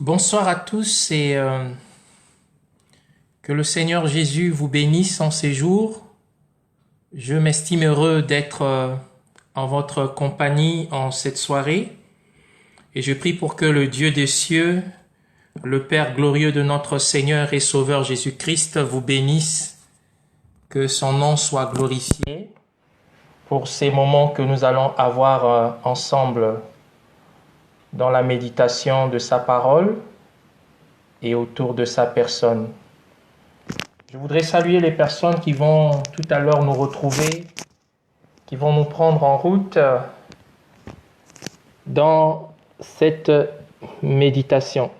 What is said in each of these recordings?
Bonsoir à tous et que le Seigneur Jésus vous bénisse en ces jours. Je m'estime heureux d'être en votre compagnie en cette soirée et je prie pour que le Dieu des cieux, le Père glorieux de notre Seigneur et Sauveur Jésus-Christ vous bénisse, que son nom soit glorifié pour ces moments que nous allons avoir ensemble dans la méditation de sa parole et autour de sa personne. Je voudrais saluer les personnes qui vont tout à l'heure nous retrouver, qui vont nous prendre en route dans cette méditation.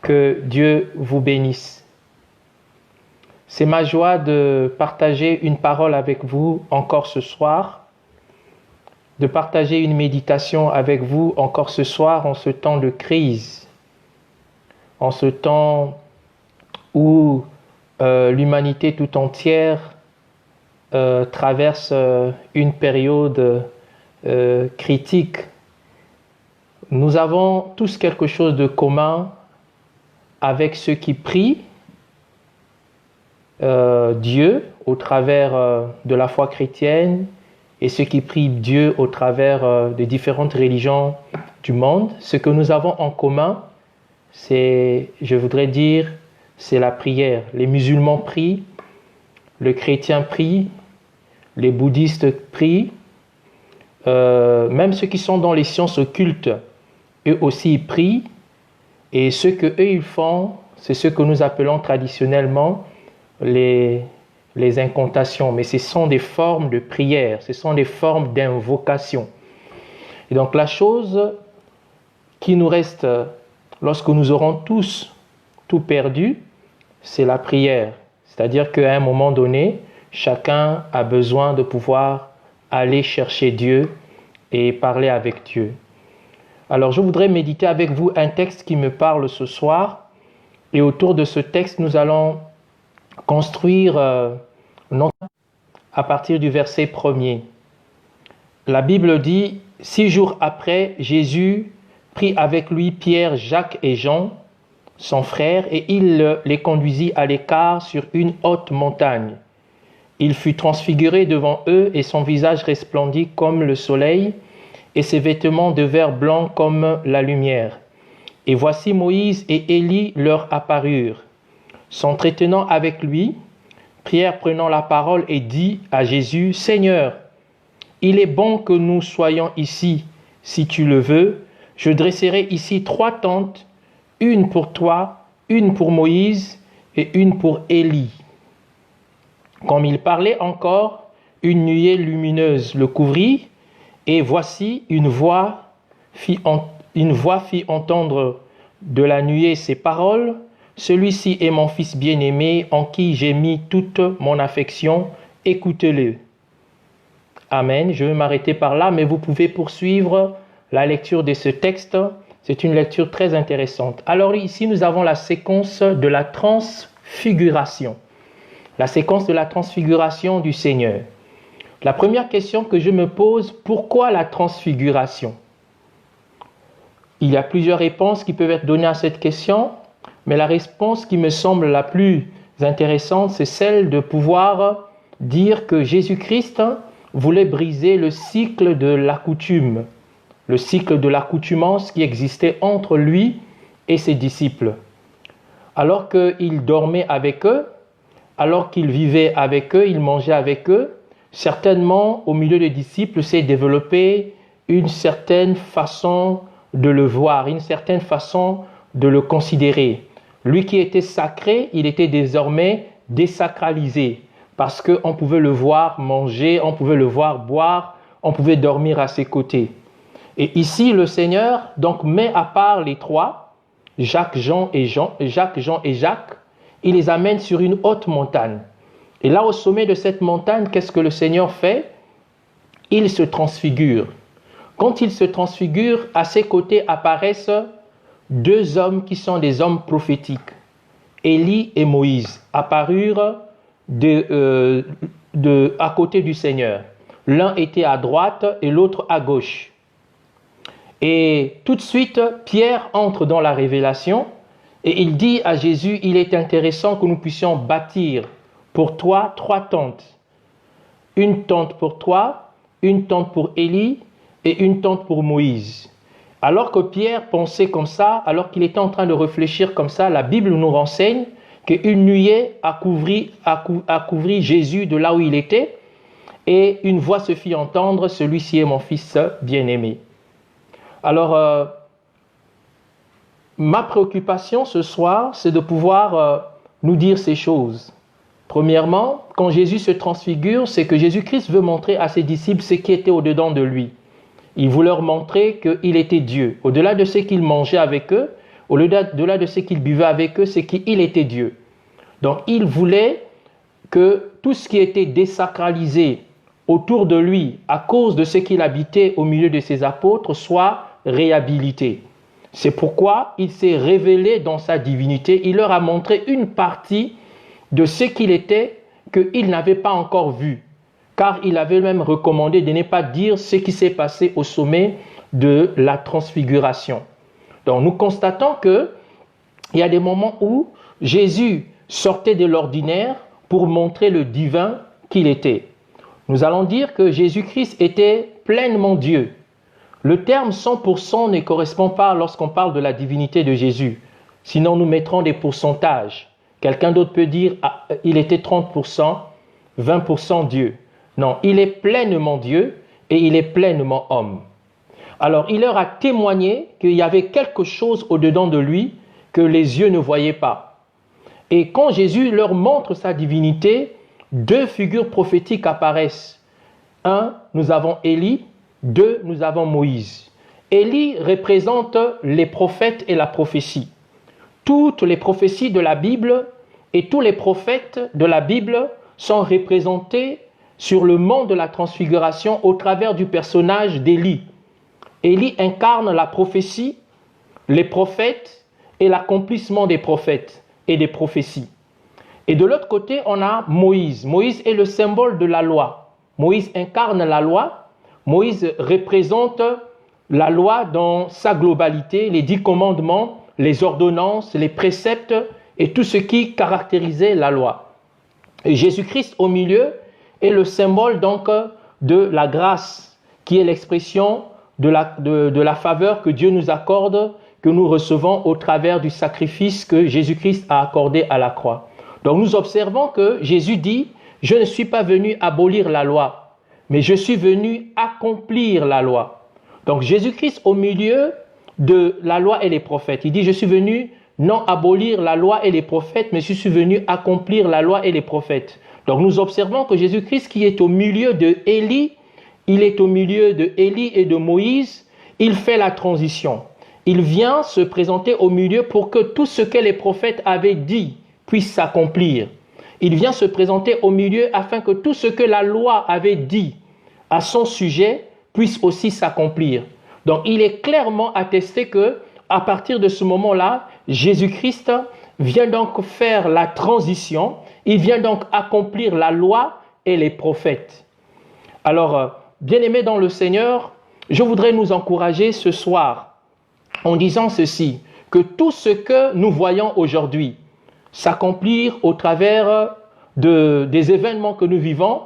Que Dieu vous bénisse. C'est ma joie de partager une parole avec vous encore ce soir, de partager une méditation avec vous encore ce soir en ce temps de crise, en ce temps où l'humanité tout entière traverse une période critique. Nous avons tous quelque chose de commun avec ceux qui prient Dieu au travers de la foi chrétienne et ceux qui prient Dieu au travers des différentes religions du monde. Ce que nous avons en commun, c'est, je voudrais dire, c'est la prière. Les musulmans prient, les chrétiens prient, les bouddhistes prient, même ceux qui sont dans les sciences occultes, eux aussi ils prient, et ce que eux ils font, c'est ce que nous appelons traditionnellement les incantations, mais ce sont des formes de prière, ce sont des formes d'invocation. Et donc la chose qui nous reste lorsque nous aurons tous tout perdu, c'est la prière. C'est-à-dire qu'à un moment donné, chacun a besoin de pouvoir aller chercher Dieu et parler avec Dieu. Alors je voudrais méditer avec vous un texte qui me parle ce soir. Et autour de ce texte, nous allons construire à partir du verset 1er. La Bible dit, 6 jours après, Jésus prit avec lui Pierre, Jacques et Jean, son frère, et il les conduisit à l'écart sur une haute montagne. Il fut transfiguré devant eux et son visage resplendit comme le soleil et ses vêtements devinrent blancs comme la lumière. Et voici Moïse et Élie leur apparurent. S'entretenant avec lui, Pierre prenant la parole et dit à Jésus, « Seigneur, il est bon que nous soyons ici, si tu le veux. Je dresserai ici 3 tentes, une pour toi, une pour Moïse et une pour Élie. » Comme il parlait encore, une nuée lumineuse le couvrit, et voici une voix fit entendre de la nuée ces paroles, « Celui-ci est mon fils bien-aimé, en qui j'ai mis toute mon affection, écoutez-le. » Amen. Je vais m'arrêter par là, mais vous pouvez poursuivre la lecture de ce texte. C'est une lecture très intéressante. Alors ici, nous avons la séquence de la transfiguration. La séquence de la transfiguration du Seigneur. La première question que je me pose, pourquoi la transfiguration? Il y a plusieurs réponses qui peuvent être données à cette question, mais la réponse qui me semble la plus intéressante, c'est celle de pouvoir dire que Jésus-Christ voulait briser le cycle de l'accoutume, le cycle de l'accoutumance qui existait entre lui et ses disciples. Alors qu'il dormait avec eux, alors qu'il vivait avec eux, il mangeait avec eux, certainement au milieu des disciples s'est développé une certaine façon de le voir, une certaine façon de le considérer. Lui qui était sacré, il était désormais désacralisé parce qu'on pouvait le voir manger, on pouvait le voir boire, on pouvait dormir à ses côtés. Et ici, le Seigneur donc met à part les 3, Jacques, Jean et Jacques, il les amène sur une haute montagne. Et là, au sommet de cette montagne, qu'est-ce que le Seigneur fait? Il se transfigure. Quand il se transfigure, à ses côtés apparaissent 2 hommes qui sont des hommes prophétiques. Élie et Moïse apparurent à côté du Seigneur. L'un était à droite et l'autre à gauche. Et tout de suite, Pierre entre dans la révélation et il dit à Jésus, il est intéressant que nous puissions bâtir pour toi 3 tentes. Une tente pour toi, une tente pour Élie et une tente pour Moïse. Alors que Pierre pensait comme ça, alors qu'il était en train de réfléchir comme ça, la Bible nous renseigne qu'une nuée a couvri Jésus de là où il était et une voix se fit entendre, celui-ci est mon fils bien-aimé. Alors, ma préoccupation ce soir, c'est de pouvoir nous dire ces choses. Premièrement, quand Jésus se transfigure, c'est que Jésus-Christ veut montrer à ses disciples ce qui était au-dedans de lui. Il veut leur montrer qu'il était Dieu. Au-delà de ce qu'il mangeait avec eux, au-delà de ce qu'il buvait avec eux, c'est qu'il était Dieu. Donc, il voulait que tout ce qui était désacralisé autour de lui, à cause de ce qu'il habitait au milieu de ses apôtres, soit réhabilité. C'est pourquoi il s'est révélé dans sa divinité. Il leur a montré une partie de ce qu'il était qu'ils n'avaient pas encore vu. Car il avait même recommandé de ne pas dire ce qui s'est passé au sommet de la transfiguration. Donc nous constatons qu'il y a des moments où Jésus sortait de l'ordinaire pour montrer le divin qu'il était. Nous allons dire que Jésus-Christ était pleinement Dieu. Le terme 100% ne correspond pas lorsqu'on parle de la divinité de Jésus. Sinon, nous mettrons des pourcentages. Quelqu'un d'autre peut dire il était 30%, 20% Dieu. Non, il est pleinement Dieu et il est pleinement homme. Alors, il leur a témoigné qu'il y avait quelque chose au-dedans de lui que les yeux ne voyaient pas. Et quand Jésus leur montre sa divinité, 2 figures prophétiques apparaissent. 1, nous avons Élie. 2, nous avons Moïse. Élie représente les prophètes et la prophétie. Toutes les prophéties de la Bible et tous les prophètes de la Bible sont représentés sur le mont de la transfiguration au travers du personnage d'Élie. Élie incarne la prophétie, les prophètes et l'accomplissement des prophètes et des prophéties. Et de l'autre côté, on a Moïse. Moïse est le symbole de la loi. Moïse incarne la loi. Moïse représente la loi dans sa globalité, les 10 commandements, les ordonnances, les préceptes et tout ce qui caractérisait la loi. Et Jésus-Christ au milieu est le symbole donc de la grâce, qui est l'expression de la faveur que Dieu nous accorde, que nous recevons au travers du sacrifice que Jésus-Christ a accordé à la croix. Donc nous observons que Jésus dit « Je ne suis pas venu abolir la loi ». Mais je suis venu accomplir la loi. Donc Jésus-Christ au milieu de la loi et les prophètes. Il dit, je suis venu non abolir la loi et les prophètes, mais je suis venu accomplir la loi et les prophètes. Donc nous observons que Jésus-Christ qui est au milieu de Élie, il est au milieu de Élie et de Moïse, il fait la transition. Il vient se présenter au milieu pour que tout ce que les prophètes avaient dit puisse s'accomplir. Il vient se présenter au milieu afin que tout ce que la loi avait dit à son sujet puisse aussi s'accomplir. Donc, il est clairement attesté que, à partir de ce moment-là, Jésus-Christ vient donc faire la transition. Il vient donc accomplir la loi et les prophètes. Alors, bien-aimés dans le Seigneur, je voudrais nous encourager ce soir en disant ceci, que tout ce que nous voyons aujourd'hui, s'accomplir au travers des événements que nous vivons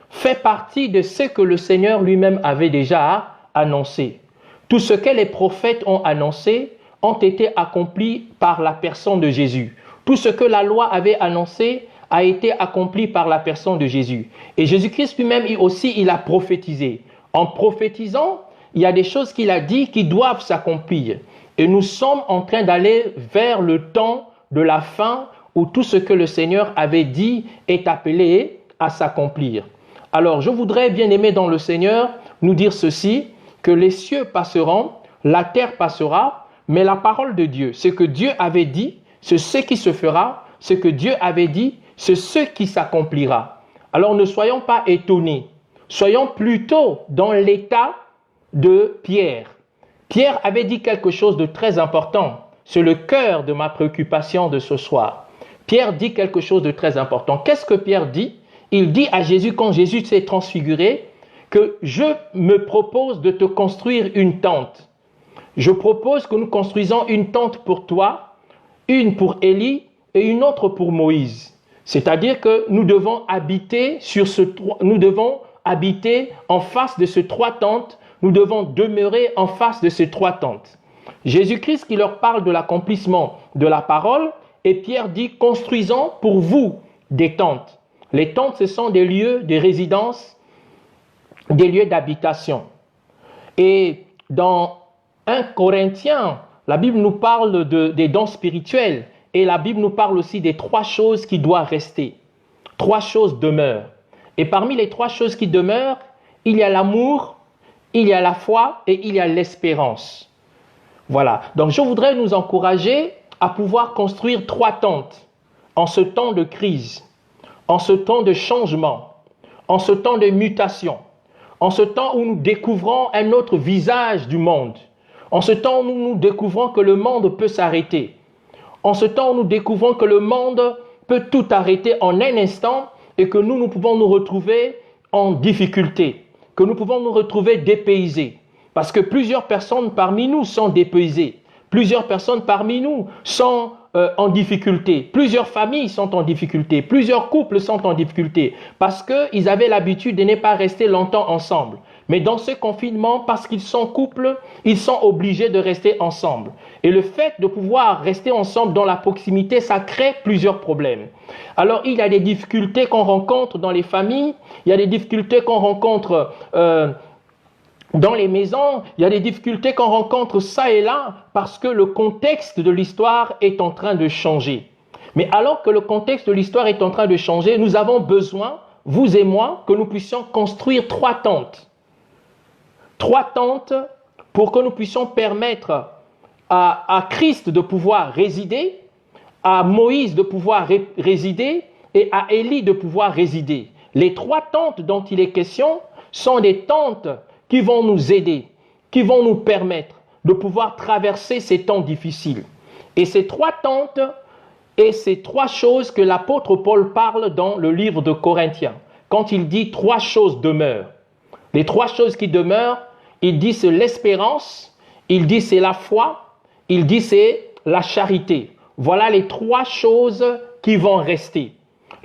fait partie de ce que le Seigneur lui-même avait déjà annoncé. Tout ce que les prophètes ont annoncé ont été accomplis par la personne de Jésus. Tout ce que la loi avait annoncé a été accompli par la personne de Jésus. Et Jésus-Christ lui-même aussi, il a prophétisé. En prophétisant, il y a des choses qu'il a dit qui doivent s'accomplir. Et nous sommes en train d'aller vers le temps de la fin où tout ce que le Seigneur avait dit est appelé à s'accomplir. Alors, je voudrais, bien aimé dans le Seigneur, nous dire ceci, que les cieux passeront, la terre passera, mais la parole de Dieu, ce que Dieu avait dit, c'est ce qui se fera, ce que Dieu avait dit, c'est ce qui s'accomplira. Alors, ne soyons pas étonnés, soyons plutôt dans l'état de Pierre. Pierre avait dit quelque chose de très important. C'est le cœur de ma préoccupation de ce soir. Pierre dit quelque chose de très important. Qu'est-ce que Pierre dit? Il dit à Jésus, quand Jésus s'est transfiguré, que je me propose de te construire une tente. je propose que nous construisons une tente pour toi, une pour Élie et une autre pour Moïse. C'est-à-dire que nous devons habiter en face de ces trois tentes, nous devons demeurer en face de ces trois tentes. Jésus-Christ qui leur parle de l'accomplissement de la parole, et Pierre dit, construisons pour vous des tentes. Les tentes, ce sont des lieux de résidence, des lieux d'habitation. Et dans 1 Corinthiens, la Bible nous parle des dons spirituels et la Bible nous parle aussi des trois choses qui doivent rester. Trois choses demeurent. Et parmi les trois choses qui demeurent, il y a l'amour, il y a la foi et il y a l'espérance. Voilà. Donc je voudrais nous encourager à pouvoir construire trois tentes en ce temps de crise, en ce temps de changement, en ce temps de mutation, en ce temps où nous découvrons un autre visage du monde, en ce temps où nous découvrons que le monde peut s'arrêter, en ce temps où nous découvrons que le monde peut tout arrêter en un instant et que nous pouvons nous retrouver en difficulté, que nous pouvons nous retrouver dépaysés, parce que plusieurs personnes parmi nous sont dépaysées, plusieurs personnes parmi nous sont en difficulté, plusieurs familles sont en difficulté, plusieurs couples sont en difficulté, parce qu'ils avaient l'habitude de ne pas rester longtemps ensemble. Mais dans ce confinement, parce qu'ils sont couples, ils sont obligés de rester ensemble. Et le fait de pouvoir rester ensemble dans la proximité, ça crée plusieurs problèmes. Alors, il y a des difficultés qu'on rencontre dans les familles, il y a des difficultés qu'on rencontre dans les maisons, il y a des difficultés qu'on rencontre ça et là, parce que le contexte de l'histoire est en train de changer. Mais alors que le contexte de l'histoire est en train de changer, nous avons besoin, vous et moi, que nous puissions construire trois tentes. Trois tentes pour que nous puissions permettre à Christ de pouvoir résider, à Moïse de pouvoir résider et à Élie de pouvoir résider. Les trois tentes dont il est question sont des tentes qui vont nous aider, qui vont nous permettre de pouvoir traverser ces temps difficiles. Et ces trois tentes et ces trois choses que l'apôtre Paul parle dans le livre de Corinthiens, quand il dit trois choses demeurent. Les trois choses qui demeurent, il dit c'est l'espérance, il dit c'est la foi, il dit c'est la charité. Voilà les trois choses qui vont rester,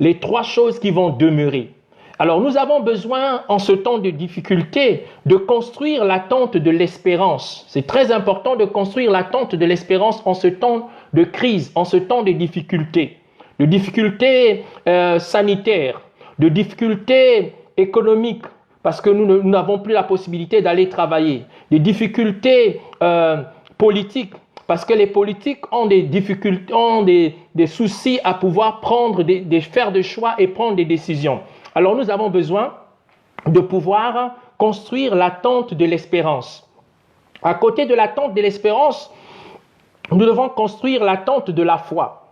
les trois choses qui vont demeurer. Alors nous avons besoin en ce temps de difficulté de construire la tente de l'espérance. C'est très important de construire la tente de l'espérance en ce temps de crise, en ce temps de difficultés sanitaires, de difficultés économiques, parce que nous n'avons plus la possibilité d'aller travailler, des difficultés politiques, parce que les politiques ont des difficultés, ont des soucis à pouvoir faire des choix et prendre des décisions. Alors nous avons besoin de pouvoir construire la tente de l'espérance. À côté de la tente de l'espérance, nous devons construire la tente de la foi.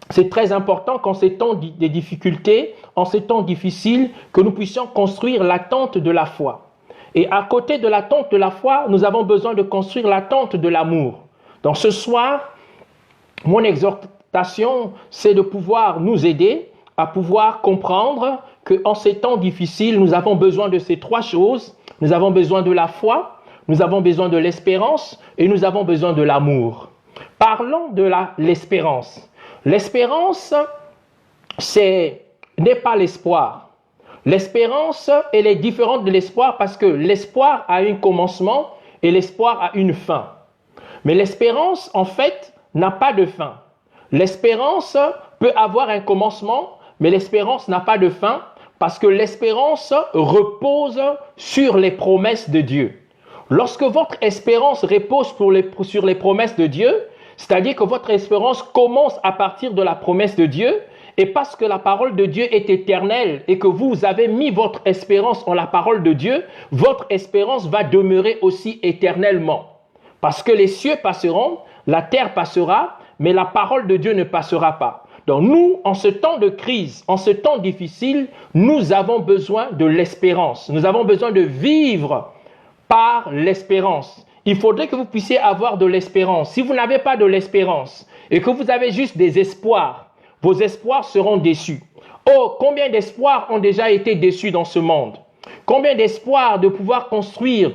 C'est très important qu'en ces temps de difficultés, en ces temps difficiles, que nous puissions construire la tente de la foi. Et à côté de la tente de la foi, nous avons besoin de construire la tente de l'amour. Donc ce soir, mon exhortation, c'est de pouvoir nous aider à pouvoir comprendre qu'en ces temps difficiles, nous avons besoin de ces trois choses. Nous avons besoin de la foi, nous avons besoin de l'espérance et nous avons besoin de l'amour. Parlons de l'espérance. L'espérance, n'est pas l'espoir. L'espérance, elle est différente de l'espoir parce que l'espoir a un commencement et l'espoir a une fin. Mais l'espérance, en fait, n'a pas de fin. L'espérance peut avoir un commencement, mais l'espérance n'a pas de fin parce que l'espérance repose sur les promesses de Dieu. Lorsque votre espérance repose sur les promesses de Dieu, c'est-à-dire que votre espérance commence à partir de la promesse de Dieu, et parce que la parole de Dieu est éternelle et que vous avez mis votre espérance en la parole de Dieu, votre espérance va demeurer aussi éternellement. Parce que les cieux passeront, la terre passera, mais la parole de Dieu ne passera pas. Donc nous, en ce temps de crise, en ce temps difficile, nous avons besoin de l'espérance. Nous avons besoin de vivre par l'espérance. Il faudrait que vous puissiez avoir de l'espérance. Si vous n'avez pas de l'espérance et que vous avez juste des espoirs, vos espoirs seront déçus. Oh, combien d'espoirs ont déjà été déçus dans ce monde? Combien d'espoirs de pouvoir construire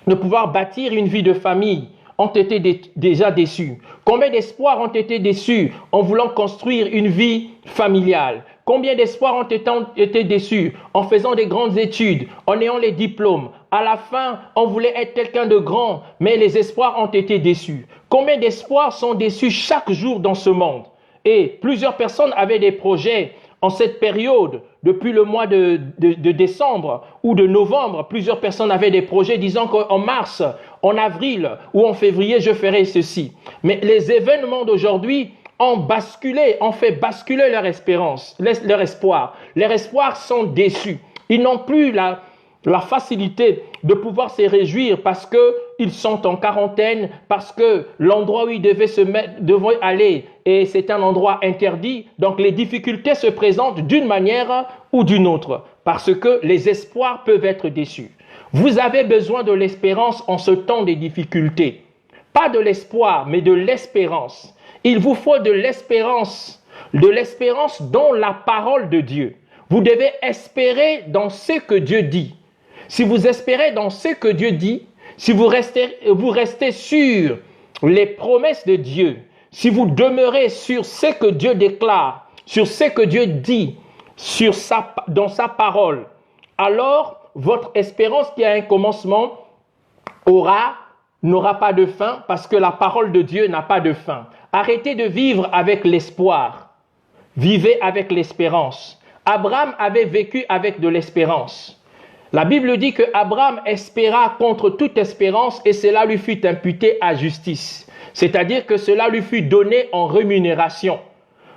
de pouvoir bâtir une vie de famille ont été déjà déçus? Combien d'espoirs ont été déçus en voulant construire une vie familiale? Combien d'espoirs ont été déçus en faisant des grandes études, en ayant les diplômes? À la fin, on voulait être quelqu'un de grand, mais les espoirs ont été déçus. Combien d'espoirs sont déçus chaque jour dans ce monde? Et plusieurs personnes avaient des projets en cette période, depuis le mois de décembre ou de novembre. Plusieurs personnes avaient des projets disant qu'en mars, en avril ou en février, je ferai ceci. Mais les événements d'aujourd'hui ont fait basculer leur espérance, leur espoir. Leurs espoirs sont déçus. Ils n'ont plus la facilité de pouvoir se réjouir parce qu'ils sont en quarantaine, parce que l'endroit où ils devaient aller, et c'est un endroit interdit. Donc les difficultés se présentent d'une manière ou d'une autre, parce que les espoirs peuvent être déçus. Vous avez besoin de l'espérance en ce temps des difficultés. Pas de l'espoir, mais de l'espérance. Il vous faut de l'espérance dans la parole de Dieu. Vous devez espérer dans ce que Dieu dit. Si vous espérez dans ce que Dieu dit, si vous restez sur les promesses de Dieu, si vous demeurez sur ce que Dieu déclare, sur ce que Dieu dit, dans sa parole, alors votre espérance qui a un commencement n'aura pas de fin, parce que la parole de Dieu n'a pas de fin. Arrêtez de vivre avec l'espoir. Vivez avec l'espérance. Abraham avait vécu avec de l'espérance. La Bible dit que Abraham espéra contre toute espérance et cela lui fut imputé à justice. C'est-à-dire que cela lui fut donné en rémunération.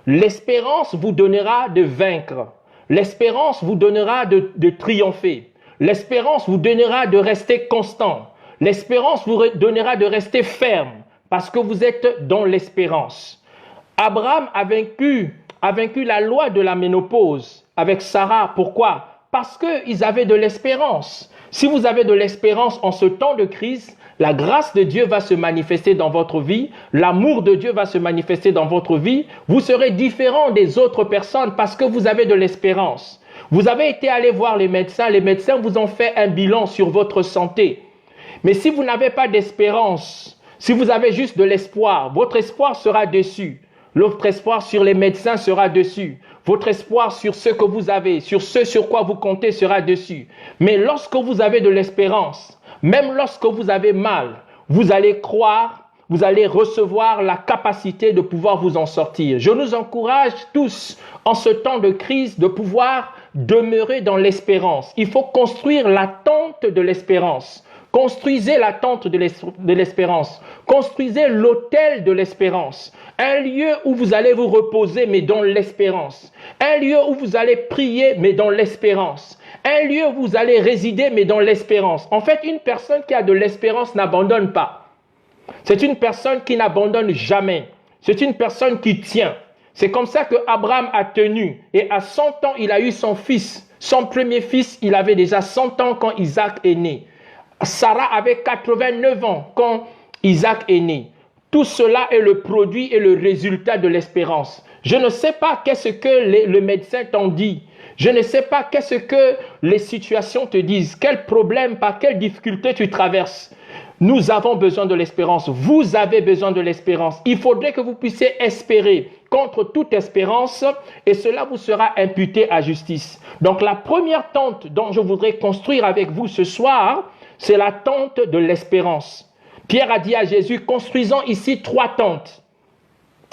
L'espérance vous donnera de vaincre. L'espérance vous donnera de triompher. L'espérance vous donnera de rester constant. L'espérance vous donnera de rester ferme parce que vous êtes dans l'espérance. Abraham a vaincu la loi de la ménopause avec Sarah. Pourquoi? Parce qu'ils avaient de l'espérance. Si vous avez de l'espérance en ce temps de crise, la grâce de Dieu va se manifester dans votre vie, l'amour de Dieu va se manifester dans votre vie, vous serez différent des autres personnes parce que vous avez de l'espérance. Vous avez été allé voir les médecins vous ont fait un bilan sur votre santé. Mais si vous n'avez pas d'espérance, si vous avez juste de l'espoir, votre espoir sera déçu. Votre espoir sur les médecins sera déçu. Votre espoir sur ce que vous avez, sur ce sur quoi vous comptez sera déçu. Mais lorsque vous avez de l'espérance, même lorsque vous avez mal, vous allez croire, vous allez recevoir la capacité de pouvoir vous en sortir. Je nous encourage tous, en ce temps de crise, de pouvoir demeurer dans l'espérance. Il faut construire la tente de l'espérance. Construisez la tente de l'espérance. Construisez l'autel de l'espérance. Un lieu où vous allez vous reposer, mais dans l'espérance. Un lieu où vous allez prier, mais dans l'espérance. Un lieu où vous allez résider, mais dans l'espérance. En fait, une personne qui a de l'espérance n'abandonne pas. C'est une personne qui n'abandonne jamais. C'est une personne qui tient. C'est comme ça que Abraham a tenu. Et à 100 ans, il a eu son fils. Son premier fils, il avait déjà 100 ans quand Isaac est né. Sarah avait 89 ans quand Isaac est né. Tout cela est le produit et le résultat de l'espérance. Je ne sais pas qu'est-ce que le médecin t'en dit. Je ne sais pas qu'est-ce que les situations te disent. Quel problème, par quelle difficulté tu traverses. Nous avons besoin de l'espérance. Vous avez besoin de l'espérance. Il faudrait que vous puissiez espérer contre toute espérance et cela vous sera imputé à justice. Donc la première tente dont je voudrais construire avec vous ce soir, c'est la tente de l'espérance. Pierre a dit à Jésus, construisons ici 3 tentes.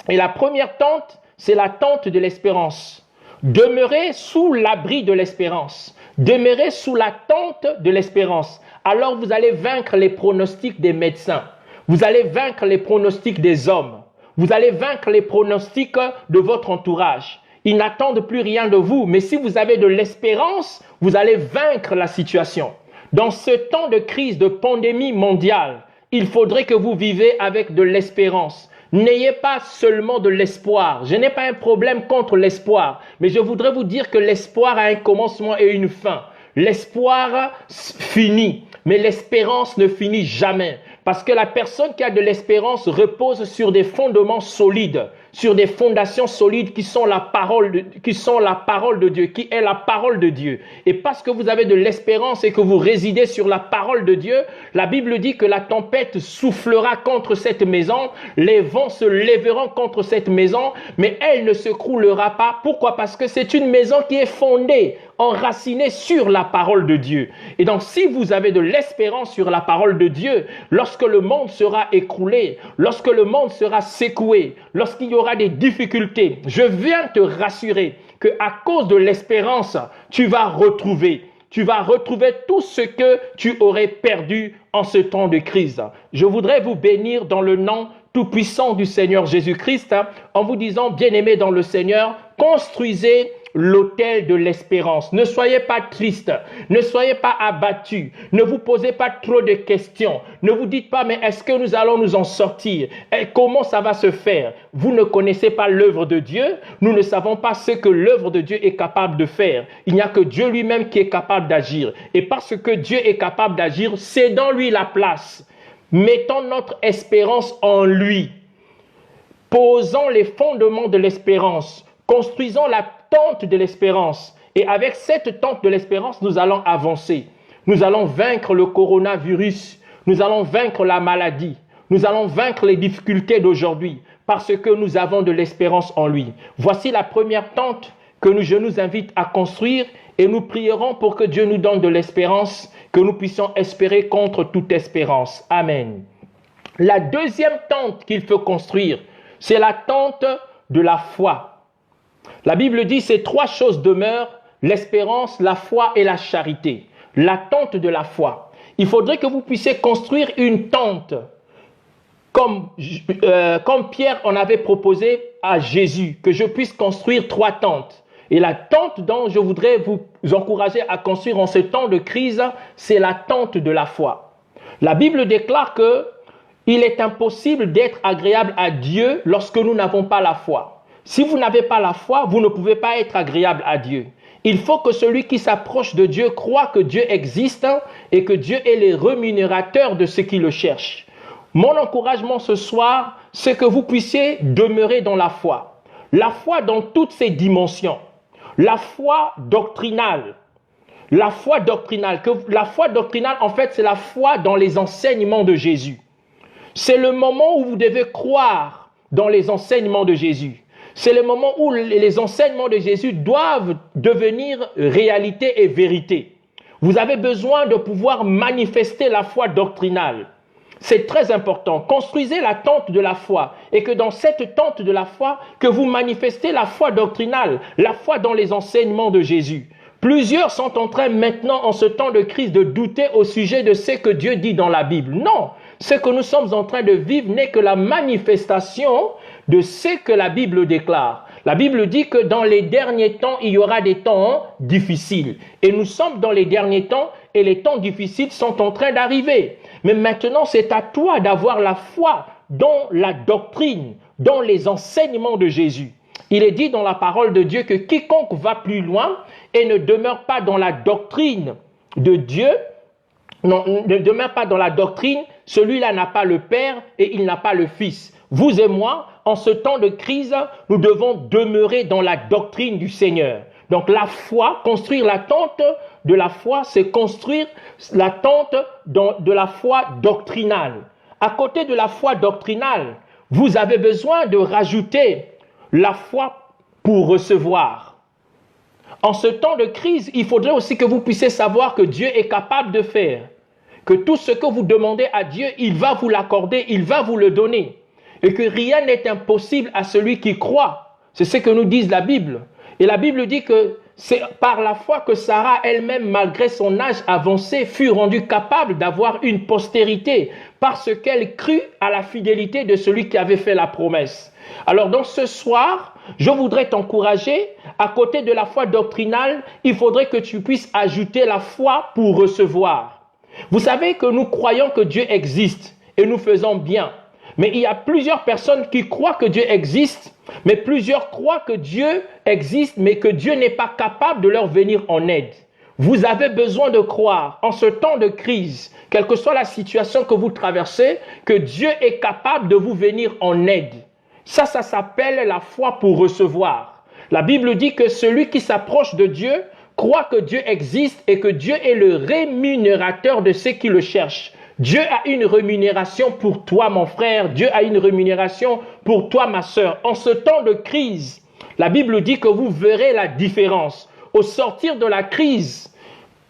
Et la première tente, c'est la tente de l'espérance. Demeurez sous l'abri de l'espérance. Demeurez sous la tente de l'espérance. Alors vous allez vaincre les pronostics des médecins. Vous allez vaincre les pronostics des hommes. Vous allez vaincre les pronostics de votre entourage. Ils n'attendent plus rien de vous. Mais si vous avez de l'espérance, vous allez vaincre la situation. Dans ce temps de crise, de pandémie mondiale, il faudrait que vous vivez avec de l'espérance. N'ayez pas seulement de l'espoir. Je n'ai pas un problème contre l'espoir, mais je voudrais vous dire que l'espoir a un commencement et une fin. L'espoir finit, mais l'espérance ne finit jamais. Parce que la personne qui a de l'espérance repose sur des fondements solides, sur des fondations solides qui sont la parole de Dieu, qui est la parole de Dieu. Et parce que vous avez de l'espérance et que vous résidez sur la parole de Dieu, la Bible dit que la tempête soufflera contre cette maison, les vents se lèveront contre cette maison, mais elle ne se croulera pas. Pourquoi? Parce que c'est une maison qui est fondée, enracinée sur la parole de Dieu. Et donc, si vous avez de l'espérance sur la parole de Dieu, lorsque le monde sera écroulé, lorsque le monde sera secoué, lorsqu'il y aura des difficultés, je viens te rassurer que à cause de l'espérance, tu vas retrouver tout ce que tu aurais perdu en ce temps de crise. Je voudrais vous bénir dans le nom tout-puissant du Seigneur Jésus-Christ en vous disant, bien-aimés dans le Seigneur, construisez l'autel de l'espérance. Ne soyez pas triste, ne soyez pas abattus, ne vous posez pas trop de questions, ne vous dites pas mais est-ce que nous allons nous en sortir? Et comment ça va se faire? Vous ne connaissez pas l'œuvre de Dieu, nous ne savons pas ce que l'œuvre de Dieu est capable de faire. Il n'y a que Dieu lui-même qui est capable d'agir. Et parce que Dieu est capable d'agir, c'est dans lui la place. Mettons notre espérance en lui. Posons les fondements de l'espérance. Construisons la tente de l'espérance. Et avec cette tente de l'espérance, nous allons avancer. Nous allons vaincre le coronavirus. Nous allons vaincre la maladie. Nous allons vaincre les difficultés d'aujourd'hui parce que nous avons de l'espérance en lui. Voici la première tente que je nous invite à construire et nous prierons pour que Dieu nous donne de l'espérance, que nous puissions espérer contre toute espérance. Amen. La deuxième tente qu'il faut construire, c'est la tente de la foi. La Bible dit ces trois choses demeurent, l'espérance, la foi et la charité. La tente de la foi. Il faudrait que vous puissiez construire une tente comme Pierre en avait proposé à Jésus, que je puisse construire 3 tentes. Et la tente dont je voudrais vous encourager à construire en ce temps de crise, c'est la tente de la foi. La Bible déclare que il est impossible d'être agréable à Dieu lorsque nous n'avons pas la foi. Si vous n'avez pas la foi, vous ne pouvez pas être agréable à Dieu. Il faut que celui qui s'approche de Dieu croit que Dieu existe et que Dieu est le rémunérateur de ceux qui le cherchent. Mon encouragement ce soir, c'est que vous puissiez demeurer dans la foi. La foi dans toutes ses dimensions. La foi doctrinale. La foi doctrinale, en fait, c'est la foi dans les enseignements de Jésus. C'est le moment où vous devez croire dans les enseignements de Jésus. C'est le moment où les enseignements de Jésus doivent devenir réalité et vérité. Vous avez besoin de pouvoir manifester la foi doctrinale. C'est très important. Construisez la tente de la foi et que dans cette tente de la foi, que vous manifestez la foi doctrinale, la foi dans les enseignements de Jésus. Plusieurs sont en train maintenant, en ce temps de crise, de douter au sujet de ce que Dieu dit dans la Bible. Non, ce que nous sommes en train de vivre n'est que la manifestation de ce que la Bible déclare. La Bible dit que dans les derniers temps, il y aura des temps difficiles. Et nous sommes dans les derniers temps et les temps difficiles sont en train d'arriver. Mais maintenant, c'est à toi d'avoir la foi dans la doctrine, dans les enseignements de Jésus. Il est dit dans la parole de Dieu que quiconque va plus loin et ne demeure pas dans la doctrine de Dieu, ne demeure pas dans la doctrine, celui-là n'a pas le Père et il n'a pas le Fils. Vous et moi, en ce temps de crise, nous devons demeurer dans la doctrine du Seigneur. Donc la foi, construire la tente de la foi, c'est construire la tente de la foi doctrinale. À côté de la foi doctrinale, vous avez besoin de rajouter la foi pour recevoir. En ce temps de crise, il faudrait aussi que vous puissiez savoir que Dieu est capable de faire. Que tout ce que vous demandez à Dieu, il va vous l'accorder, il va vous le donner. Et que rien n'est impossible à celui qui croit. C'est ce que nous dit la Bible. Et la Bible dit que c'est par la foi que Sarah elle-même, malgré son âge avancé, fut rendue capable d'avoir une postérité parce qu'elle crut à la fidélité de celui qui avait fait la promesse. Alors donc ce soir, je voudrais t'encourager, à côté de la foi doctrinale, il faudrait que tu puisses ajouter la foi pour recevoir. Vous savez que nous croyons que Dieu existe et nous faisons bien. Mais il y a plusieurs personnes qui croient que Dieu existe, mais plusieurs croient que Dieu existe, mais que Dieu n'est pas capable de leur venir en aide. Vous avez besoin de croire, en ce temps de crise, quelle que soit la situation que vous traversez, que Dieu est capable de vous venir en aide. Ça s'appelle la foi pour recevoir. La Bible dit que celui qui s'approche de Dieu croit que Dieu existe et que Dieu est le rémunérateur de ceux qui le cherchent. Dieu a une rémunération pour toi, mon frère. Dieu a une rémunération pour toi, ma sœur. En ce temps de crise, la Bible dit que vous verrez la différence. Au sortir de la crise,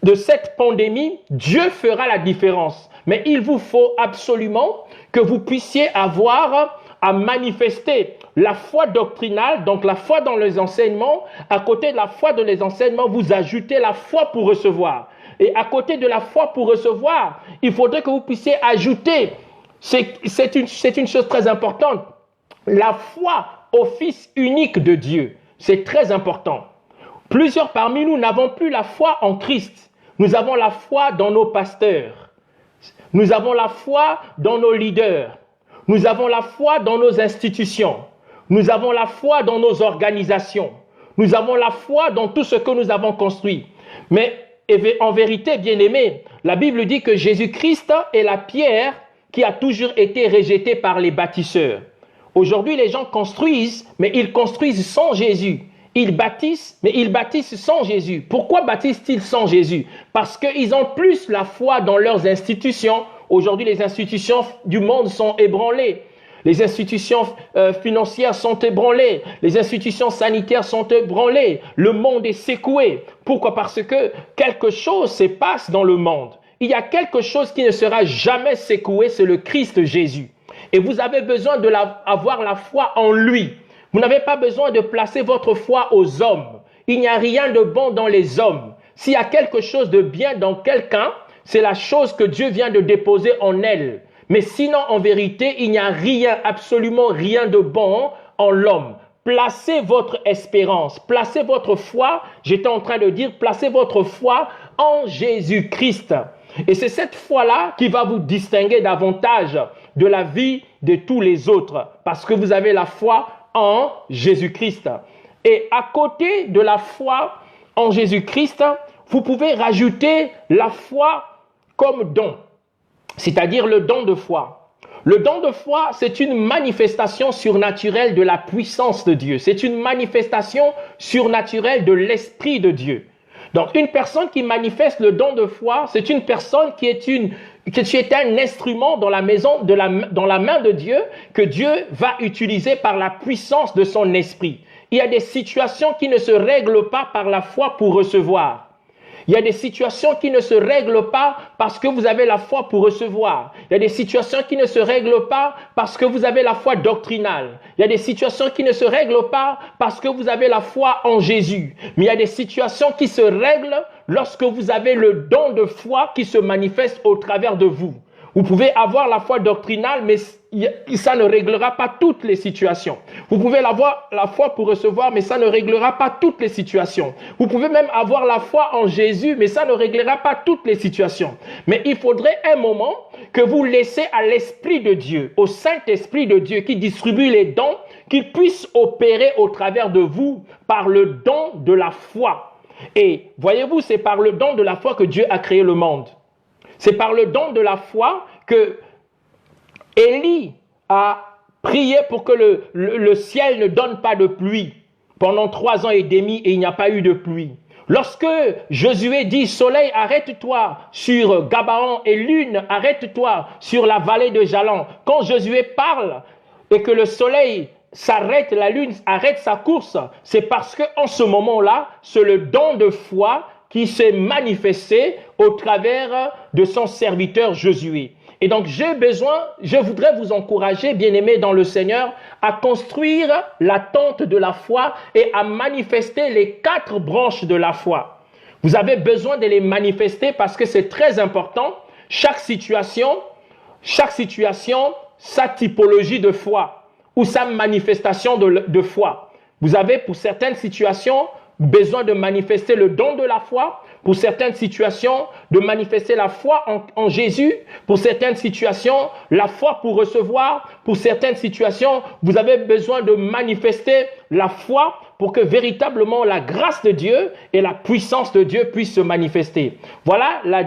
de cette pandémie, Dieu fera la différence. Mais il vous faut absolument que vous puissiez avoir à manifester la foi doctrinale, donc la foi dans les enseignements. À côté de la foi dans les enseignements, vous ajoutez la foi pour recevoir. Et à côté de la foi pour recevoir, il faudrait que vous puissiez ajouter, c'est une chose très importante, la foi au Fils unique de Dieu. C'est très important. Plusieurs parmi nous n'avons plus la foi en Christ. Nous avons la foi dans nos pasteurs. Nous avons la foi dans nos leaders. Nous avons la foi dans nos institutions. Nous avons la foi dans nos organisations. Nous avons la foi dans tout ce que nous avons construit. Mais en vérité, bien-aimés, la Bible dit que Jésus-Christ est la pierre qui a toujours été rejetée par les bâtisseurs. Aujourd'hui, les gens construisent, mais ils construisent sans Jésus. Ils bâtissent, mais ils bâtissent sans Jésus. Pourquoi bâtissent-ils sans Jésus? Parce qu'ils ont plus la foi dans leurs institutions. Aujourd'hui, les institutions du monde sont ébranlées. Les institutions financières sont ébranlées. Les institutions sanitaires sont ébranlées. Le monde est secoué. Pourquoi? Parce que quelque chose se passe dans le monde. Il y a quelque chose qui ne sera jamais secoué, c'est le Christ Jésus. Et vous avez besoin d'avoir la foi en lui. Vous n'avez pas besoin de placer votre foi aux hommes. Il n'y a rien de bon dans les hommes. S'il y a quelque chose de bien dans quelqu'un, c'est la chose que Dieu vient de déposer en elle. Mais sinon, en vérité, il n'y a rien, absolument rien de bon en l'homme. Placez votre espérance, placez votre foi, j'étais en train de dire, placez votre foi en Jésus-Christ. Et c'est cette foi-là qui va vous distinguer davantage de la vie de tous les autres, parce que vous avez la foi en Jésus-Christ. Et à côté de la foi en Jésus-Christ, vous pouvez rajouter la foi comme don, c'est-à-dire le don de foi. Le don de foi, c'est une manifestation surnaturelle de la puissance de Dieu. C'est une manifestation surnaturelle de l'Esprit de Dieu. Donc, une personne qui manifeste le don de foi, c'est une personne qui est un instrument dans la maison, dans la main de Dieu, que Dieu va utiliser par la puissance de son esprit. Il y a des situations qui ne se règlent pas par la foi pour recevoir. Il y a des situations qui ne se règlent pas parce que vous avez la foi pour recevoir. Il y a des situations qui ne se règlent pas parce que vous avez la foi doctrinale. Il y a des situations qui ne se règlent pas parce que vous avez la foi en Jésus. Mais il y a des situations qui se règlent lorsque vous avez le don de foi qui se manifeste au travers de vous. Vous pouvez avoir la foi doctrinale, mais ça ne réglera pas toutes les situations. Vous pouvez avoir la foi pour recevoir, mais ça ne réglera pas toutes les situations. Vous pouvez même avoir la foi en Jésus, mais ça ne réglera pas toutes les situations. Mais il faudrait un moment que vous laissez à l'Esprit de Dieu, au Saint-Esprit de Dieu qui distribue les dons, qu'il puisse opérer au travers de vous par le don de la foi. Et voyez-vous, c'est par le don de la foi que Dieu a créé le monde. C'est par le don de la foi que Élie a prié pour que le ciel ne donne pas de pluie pendant 3 ans et demi et il n'y a pas eu de pluie. Lorsque Josué dit « Soleil, arrête-toi sur Gabaon et lune, arrête-toi sur la vallée de Jalan », quand Josué parle et que le soleil s'arrête, la lune arrête sa course, c'est parce qu'en ce moment-là, c'est le don de foi qui s'est manifesté au travers de son serviteur Josué. Et donc, je voudrais vous encourager, bien-aimés dans le Seigneur, à construire la tente de la foi et à manifester les 4 branches de la foi. Vous avez besoin de les manifester parce que c'est très important. Chaque situation, sa typologie de foi ou sa manifestation de foi. Vous avez pour certaines situations besoin de manifester le don de la foi, pour certaines situations, de manifester la foi en Jésus, pour certaines situations, la foi pour recevoir, pour certaines situations, vous avez besoin de manifester la foi pour que véritablement la grâce de Dieu et la puissance de Dieu puissent se manifester. Voilà la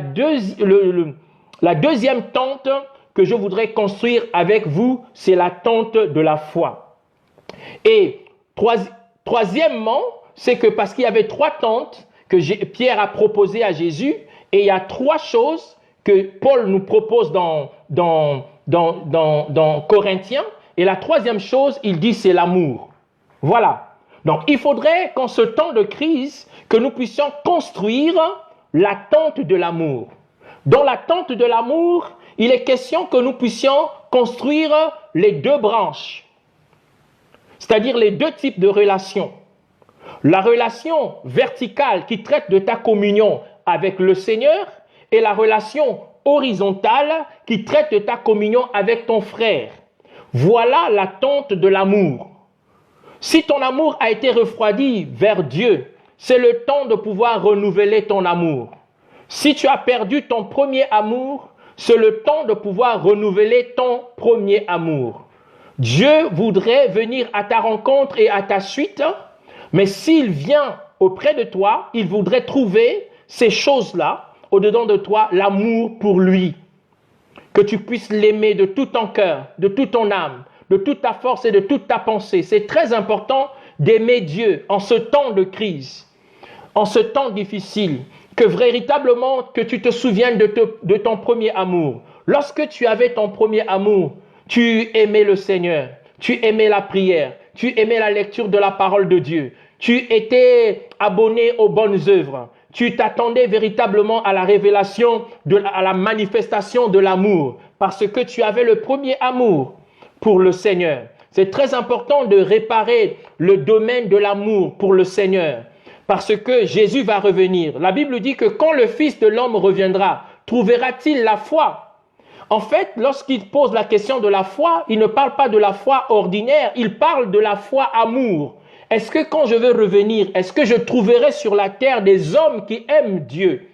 deuxième tente que je voudrais construire avec vous, c'est la tente de la foi. Et troisièmement, c'est que parce qu'il y avait 3 tentes que Pierre a proposées à Jésus, et il y a 3 choses que Paul nous propose dans Corinthiens, et la 3e chose, il dit, c'est l'amour. Voilà. Donc, il faudrait qu'en ce temps de crise, que nous puissions construire la tente de l'amour. Dans la tente de l'amour, il est question que nous puissions construire les 2 branches, c'est-à-dire les 2 types de relations. La relation verticale qui traite de ta communion avec le Seigneur et la relation horizontale qui traite de ta communion avec ton frère. Voilà la tente de l'amour. Si ton amour a été refroidi vers Dieu, c'est le temps de pouvoir renouveler ton amour. Si tu as perdu ton premier amour, c'est le temps de pouvoir renouveler ton premier amour. Dieu voudrait venir à ta rencontre et à ta suite, mais s'il vient auprès de toi, il voudrait trouver ces choses-là, au-dedans de toi, l'amour pour lui. Que tu puisses l'aimer de tout ton cœur, de toute ton âme, de toute ta force et de toute ta pensée. C'est très important d'aimer Dieu en ce temps de crise, en ce temps difficile, que véritablement que tu te souviennes de ton premier amour. Lorsque tu avais ton premier amour, tu aimais le Seigneur, tu aimais la prière, tu aimais la lecture de la parole de Dieu, tu étais abonné aux bonnes œuvres, tu t'attendais véritablement à la révélation, à la manifestation de l'amour, parce que tu avais le premier amour pour le Seigneur. C'est très important de réparer le domaine de l'amour pour le Seigneur, parce que Jésus va revenir. La Bible dit que quand le Fils de l'homme reviendra, trouvera-t-il la foi? En fait, lorsqu'il pose la question de la foi, il ne parle pas de la foi ordinaire, il parle de la foi amour. Est-ce que quand je veux revenir, est-ce que je trouverai sur la terre des hommes qui aiment Dieu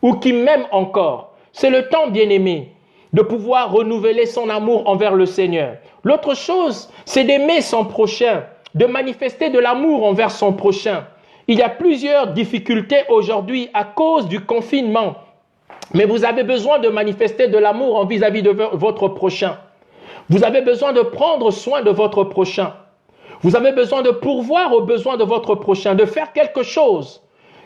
ou qui m'aiment encore? C'est le temps, bien-aimé, de pouvoir renouveler son amour envers le Seigneur. L'autre chose, c'est d'aimer son prochain, de manifester de l'amour envers son prochain. Il y a plusieurs difficultés aujourd'hui à cause du confinement, mais vous avez besoin de manifester de l'amour vis-à-vis de votre prochain. Vous avez besoin de prendre soin de votre prochain. Vous avez besoin de pourvoir aux besoins de votre prochain, de faire quelque chose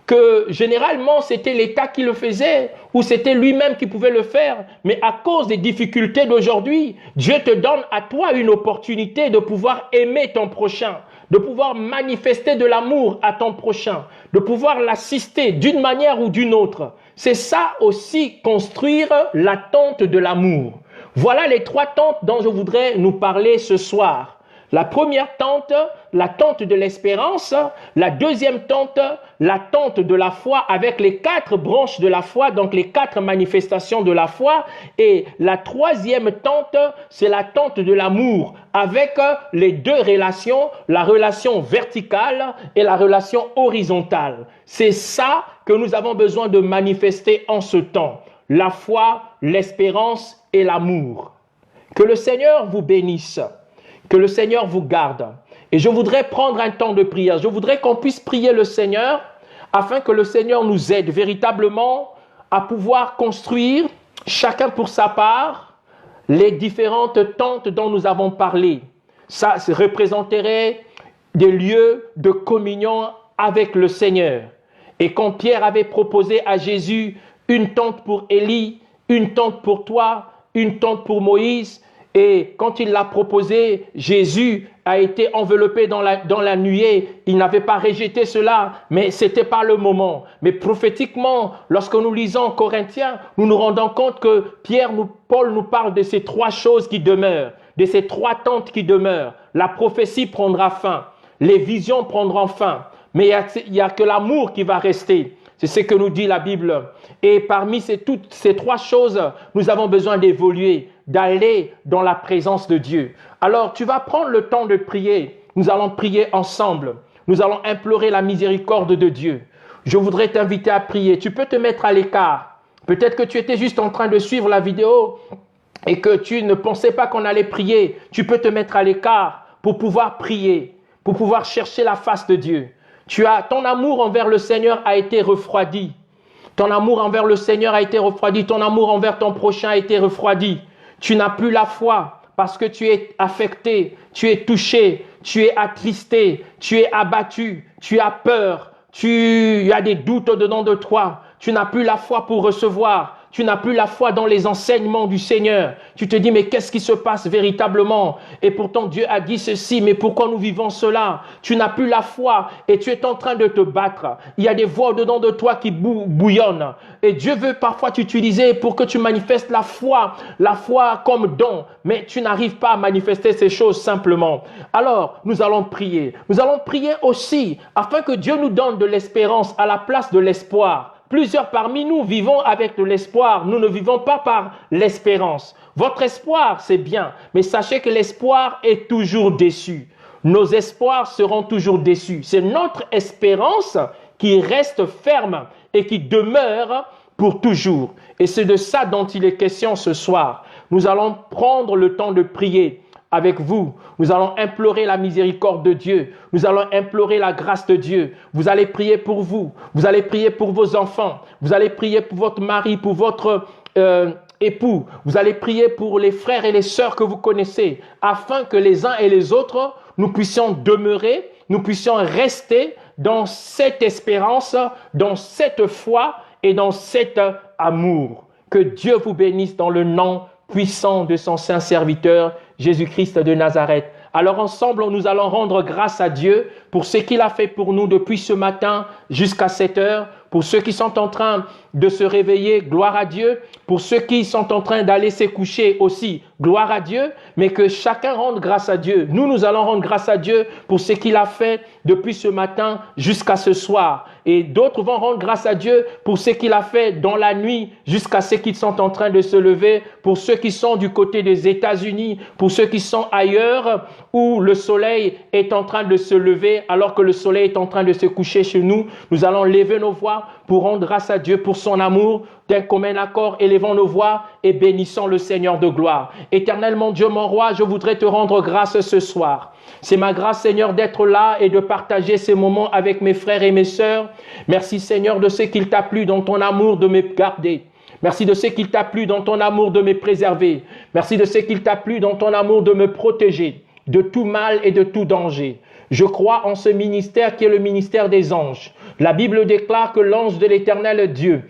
que généralement c'était l'État qui le faisait ou c'était lui-même qui pouvait le faire. Mais à cause des difficultés d'aujourd'hui, Dieu te donne à toi une opportunité de pouvoir aimer ton prochain, de pouvoir manifester de l'amour à ton prochain, de pouvoir l'assister d'une manière ou d'une autre. C'est ça aussi, construire la tente de l'amour. Voilà les 3 tentes dont je voudrais nous parler ce soir. La première tente, la tente de l'espérance. La deuxième tente, la tente de la foi avec les 4 branches de la foi, donc les 4 manifestations de la foi. Et la troisième tente, c'est la tente de l'amour avec les 2 relations, la relation verticale et la relation horizontale. C'est ça que nous avons besoin de manifester en ce temps. La foi, l'espérance et l'amour. Que le Seigneur vous bénisse. Que le Seigneur vous garde. Et je voudrais prendre un temps de prière. Je voudrais qu'on puisse prier le Seigneur afin que le Seigneur nous aide véritablement à pouvoir construire, chacun pour sa part, les différentes tentes dont nous avons parlé. Ça représenterait des lieux de communion avec le Seigneur. Et quand Pierre avait proposé à Jésus une tente pour Élie, une tente pour toi, une tente pour Moïse, et quand il l'a proposé, Jésus a été enveloppé dans la nuée. Il n'avait pas rejeté cela, mais ce n'était pas le moment. Mais prophétiquement, lorsque nous lisons Corinthiens, nous nous rendons compte que Paul nous parle de ces 3 choses qui demeurent, de ces 3 tentes qui demeurent. La prophétie prendra fin, les visions prendront fin, mais il n'y a que l'amour qui va rester. C'est ce que nous dit la Bible. Et parmi toutes ces 3 choses, nous avons besoin d'évoluer, d'aller dans la présence de Dieu. Alors, tu vas prendre le temps de prier. Nous allons prier ensemble. Nous allons implorer la miséricorde de Dieu. Je voudrais t'inviter à prier. Tu peux te mettre à l'écart. Peut-être que tu étais juste en train de suivre la vidéo et que tu ne pensais pas qu'on allait prier. Tu peux te mettre à l'écart pour pouvoir prier, pour pouvoir chercher la face de Dieu. Ton amour envers le Seigneur a été refroidi. Ton amour envers le Seigneur a été refroidi. Ton amour envers ton prochain a été refroidi. Tu n'as plus la foi parce que tu es affecté, tu es touché, tu es attristé, tu es abattu, tu as peur, tu as des doutes au-dedans de toi, tu n'as plus la foi pour recevoir, tu n'as plus la foi dans les enseignements du Seigneur. Tu te dis, mais qu'est-ce qui se passe véritablement? Et pourtant, Dieu a dit ceci, mais pourquoi nous vivons cela? Tu n'as plus la foi et tu es en train de te battre. Il y a des voix au-dedans de toi qui bouillonnent. Et Dieu veut parfois t'utiliser pour que tu manifestes la foi comme don. Mais tu n'arrives pas à manifester ces choses simplement. Alors, nous allons prier. Nous allons prier aussi afin que Dieu nous donne de l'espérance à la place de l'espoir. Plusieurs parmi nous vivons avec de l'espoir. Nous ne vivons pas par l'espérance. Votre espoir, c'est bien, mais sachez que l'espoir est toujours déçu. Nos espoirs seront toujours déçus. C'est notre espérance qui reste ferme et qui demeure pour toujours. Et c'est de ça dont il est question ce soir. Nous allons prendre le temps de prier avec vous. Nous allons implorer la miséricorde de Dieu. Nous allons implorer la grâce de Dieu. Vous allez prier pour vous. Vous allez prier pour vos enfants. Vous allez prier pour votre mari, pour votre époux. Vous allez prier pour les frères et les sœurs que vous connaissez, afin que les uns et les autres, nous puissions demeurer, nous puissions rester dans cette espérance, dans cette foi et dans cet amour. Que Dieu vous bénisse dans le nom puissant de son saint serviteur, Jésus-Christ de Nazareth. Alors ensemble, nous allons rendre grâce à Dieu pour ce qu'il a fait pour nous depuis ce matin jusqu'à cette heure. Pour ceux qui sont en train de se réveiller, gloire à Dieu. Pour ceux qui sont en train d'aller se coucher aussi, gloire à Dieu. Mais que chacun rende grâce à Dieu. Nous allons rendre grâce à Dieu pour ce qu'il a fait depuis ce matin jusqu'à ce soir. Et d'autres vont rendre grâce à Dieu pour ce qu'il a fait dans la nuit jusqu'à ce qu'ils sont en train de se lever. Pour ceux qui sont du côté des États-Unis, pour ceux qui sont ailleurs où le soleil est en train de se lever alors que le soleil est en train de se coucher chez nous, nous allons lever nos voix pour rendre grâce à Dieu pour son amour. D'un commun accord, élevons nos voix et bénissons le Seigneur de gloire. Éternel mon Dieu, mon roi, je voudrais te rendre grâce ce soir. C'est ma grâce, Seigneur, d'être là et de partager ces moments avec mes frères et mes sœurs. Merci, Seigneur, de ce qu'il t'a plu dans ton amour de me garder. Merci de ce qu'il t'a plu dans ton amour de me préserver. Merci de ce qu'il t'a plu dans ton amour de me protéger de tout mal et de tout danger. Je crois en ce ministère qui est le ministère des anges. La Bible déclare que l'ange de l'Éternel Dieu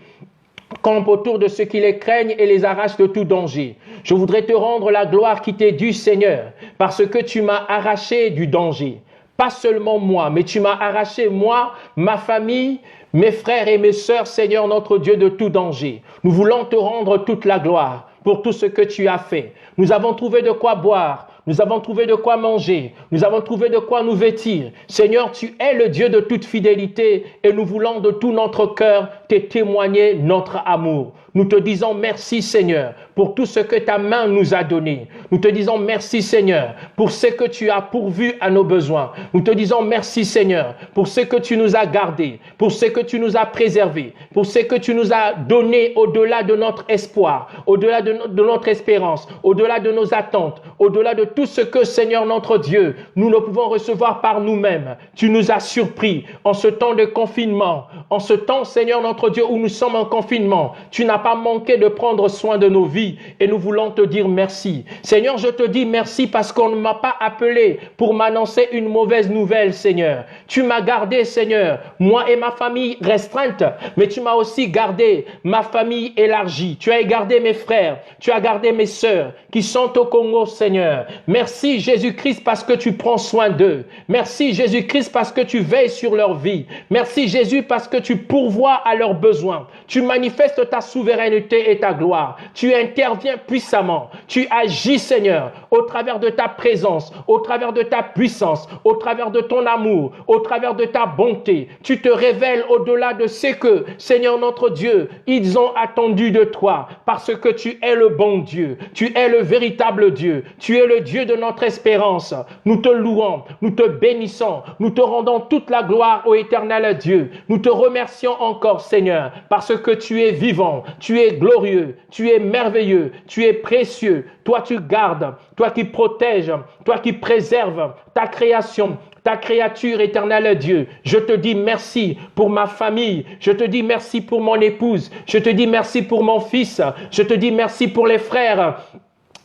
campe autour de ceux qui les craignent et les arrache de tout danger. Je voudrais te rendre la gloire qui t'est due, Seigneur, parce que tu m'as arraché du danger. Pas seulement moi, mais tu m'as arraché, moi, ma famille, mes frères et mes sœurs, Seigneur notre Dieu, de tout danger. Nous voulons te rendre toute la gloire pour tout ce que tu as fait. Nous avons trouvé de quoi boire. Nous avons trouvé de quoi manger. Nous avons trouvé de quoi nous vêtir. Seigneur, tu es le Dieu de toute fidélité et nous voulons de tout notre cœur te témoigner notre amour. Nous te disons merci, Seigneur, pour tout ce que ta main nous a donné. Nous te disons merci, Seigneur, pour ce que tu as pourvu à nos besoins. Nous te disons merci, Seigneur, pour ce que tu nous as gardés, pour ce que tu nous as préservés, pour ce que tu nous as donné au-delà de notre espoir, au-delà de notre espérance, au-delà de nos attentes, au-delà de tout ce que, Seigneur notre Dieu, nous ne pouvons recevoir par nous-mêmes. Tu nous as surpris en ce temps de confinement, en ce temps, Seigneur notre Dieu, où nous sommes en confinement. Tu n'as pas manqué de prendre soin de nos vies et nous voulons te dire merci. Seigneur, je te dis merci parce qu'on ne m'a pas appelé pour m'annoncer une mauvaise nouvelle, Seigneur. Tu m'as gardé, Seigneur, moi et ma famille restreinte, mais tu m'as aussi gardé ma famille élargie. Tu as gardé mes frères, tu as gardé mes sœurs qui sont au Congo, Seigneur. Merci Jésus-Christ parce que tu prends soin d'eux. Merci Jésus-Christ parce que tu veilles sur leur vie. Merci Jésus parce que tu pourvois à leurs besoins. Tu manifestes ta souveraineté et ta gloire. Tu interviens puissamment. Tu agis, Seigneur, au travers de ta présence, au travers de ta puissance, au travers de ton amour, au travers de ta bonté. Tu te révèles au-delà de ce que, Seigneur notre Dieu, ils ont attendu de toi parce que tu es le bon Dieu. Tu es le véritable Dieu. Tu es le Dieu de notre espérance. Nous te louons, nous te bénissons, nous te rendons toute la gloire au éternel Dieu. Nous te remercions encore, Seigneur, parce que tu es vivant, tu es glorieux, tu es merveilleux, tu es précieux. Toi, tu gardes, toi qui protèges, toi qui préserves ta création, ta créature, éternelle Dieu. Je te dis merci pour ma famille. Je te dis merci pour mon épouse. Je te dis merci pour mon fils. Je te dis merci pour les frères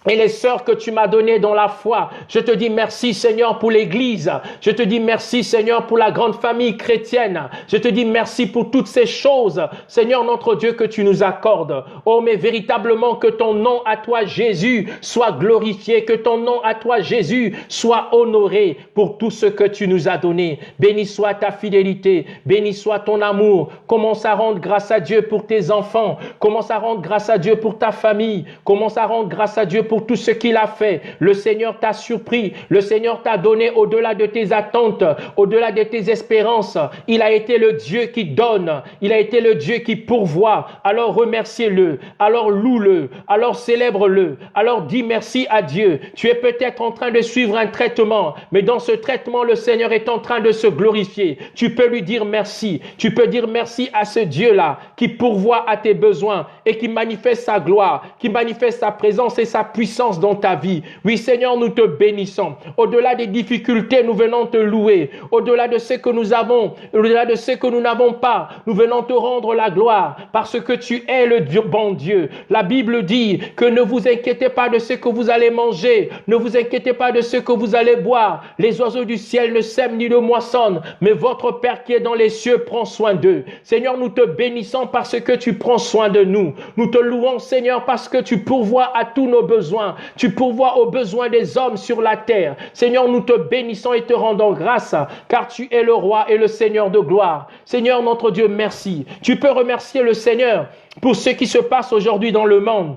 et les sœurs que tu m'as données dans la foi. Je te dis merci Seigneur pour l'Église. Je te dis merci Seigneur pour la grande famille chrétienne. Je te dis merci pour toutes ces choses, Seigneur notre Dieu, que tu nous accordes. Oh, mais véritablement que ton nom à toi Jésus soit glorifié, que ton nom à toi Jésus soit honoré pour tout ce que tu nous as donné. Béni soit ta fidélité, béni soit ton amour. Commence à rendre grâce à Dieu pour tes enfants. Commence à rendre grâce à Dieu pour ta famille. Commence à rendre grâce à Dieu pour tout ce qu'il a fait. Le Seigneur t'a surpris. Le Seigneur t'a donné au-delà de tes attentes, au-delà de tes espérances. Il a été le Dieu qui donne. Il a été le Dieu qui pourvoit. Alors remerciez-le. Alors loue-le. Alors célèbre-le. Alors dis merci à Dieu. Tu es peut-être en train de suivre un traitement, mais dans ce traitement, le Seigneur est en train de se glorifier. Tu peux lui dire merci. Tu peux dire merci à ce Dieu-là qui pourvoit à tes besoins et qui manifeste sa gloire, qui manifeste sa présence et sa puissance dans ta vie. Oui, Seigneur, nous te bénissons. Au-delà des difficultés, nous venons te louer. Au-delà de ce que nous avons, au-delà de ce que nous n'avons pas, nous venons te rendre la gloire parce que tu es le bon Dieu. La Bible dit que ne vous inquiétez pas de ce que vous allez manger, ne vous inquiétez pas de ce que vous allez boire. Les oiseaux du ciel ne sèment ni ne moissonnent, mais votre Père qui est dans les cieux prend soin d'eux. Seigneur, nous te bénissons parce que tu prends soin de nous. Nous te louons, Seigneur, parce que tu pourvois à tous nos besoins. Tu pourvois aux besoins des hommes sur la terre. Seigneur, nous te bénissons et te rendons grâce, car tu es le roi et le Seigneur de gloire. Seigneur, notre Dieu, merci. Tu peux remercier le Seigneur pour ce qui se passe aujourd'hui dans le monde,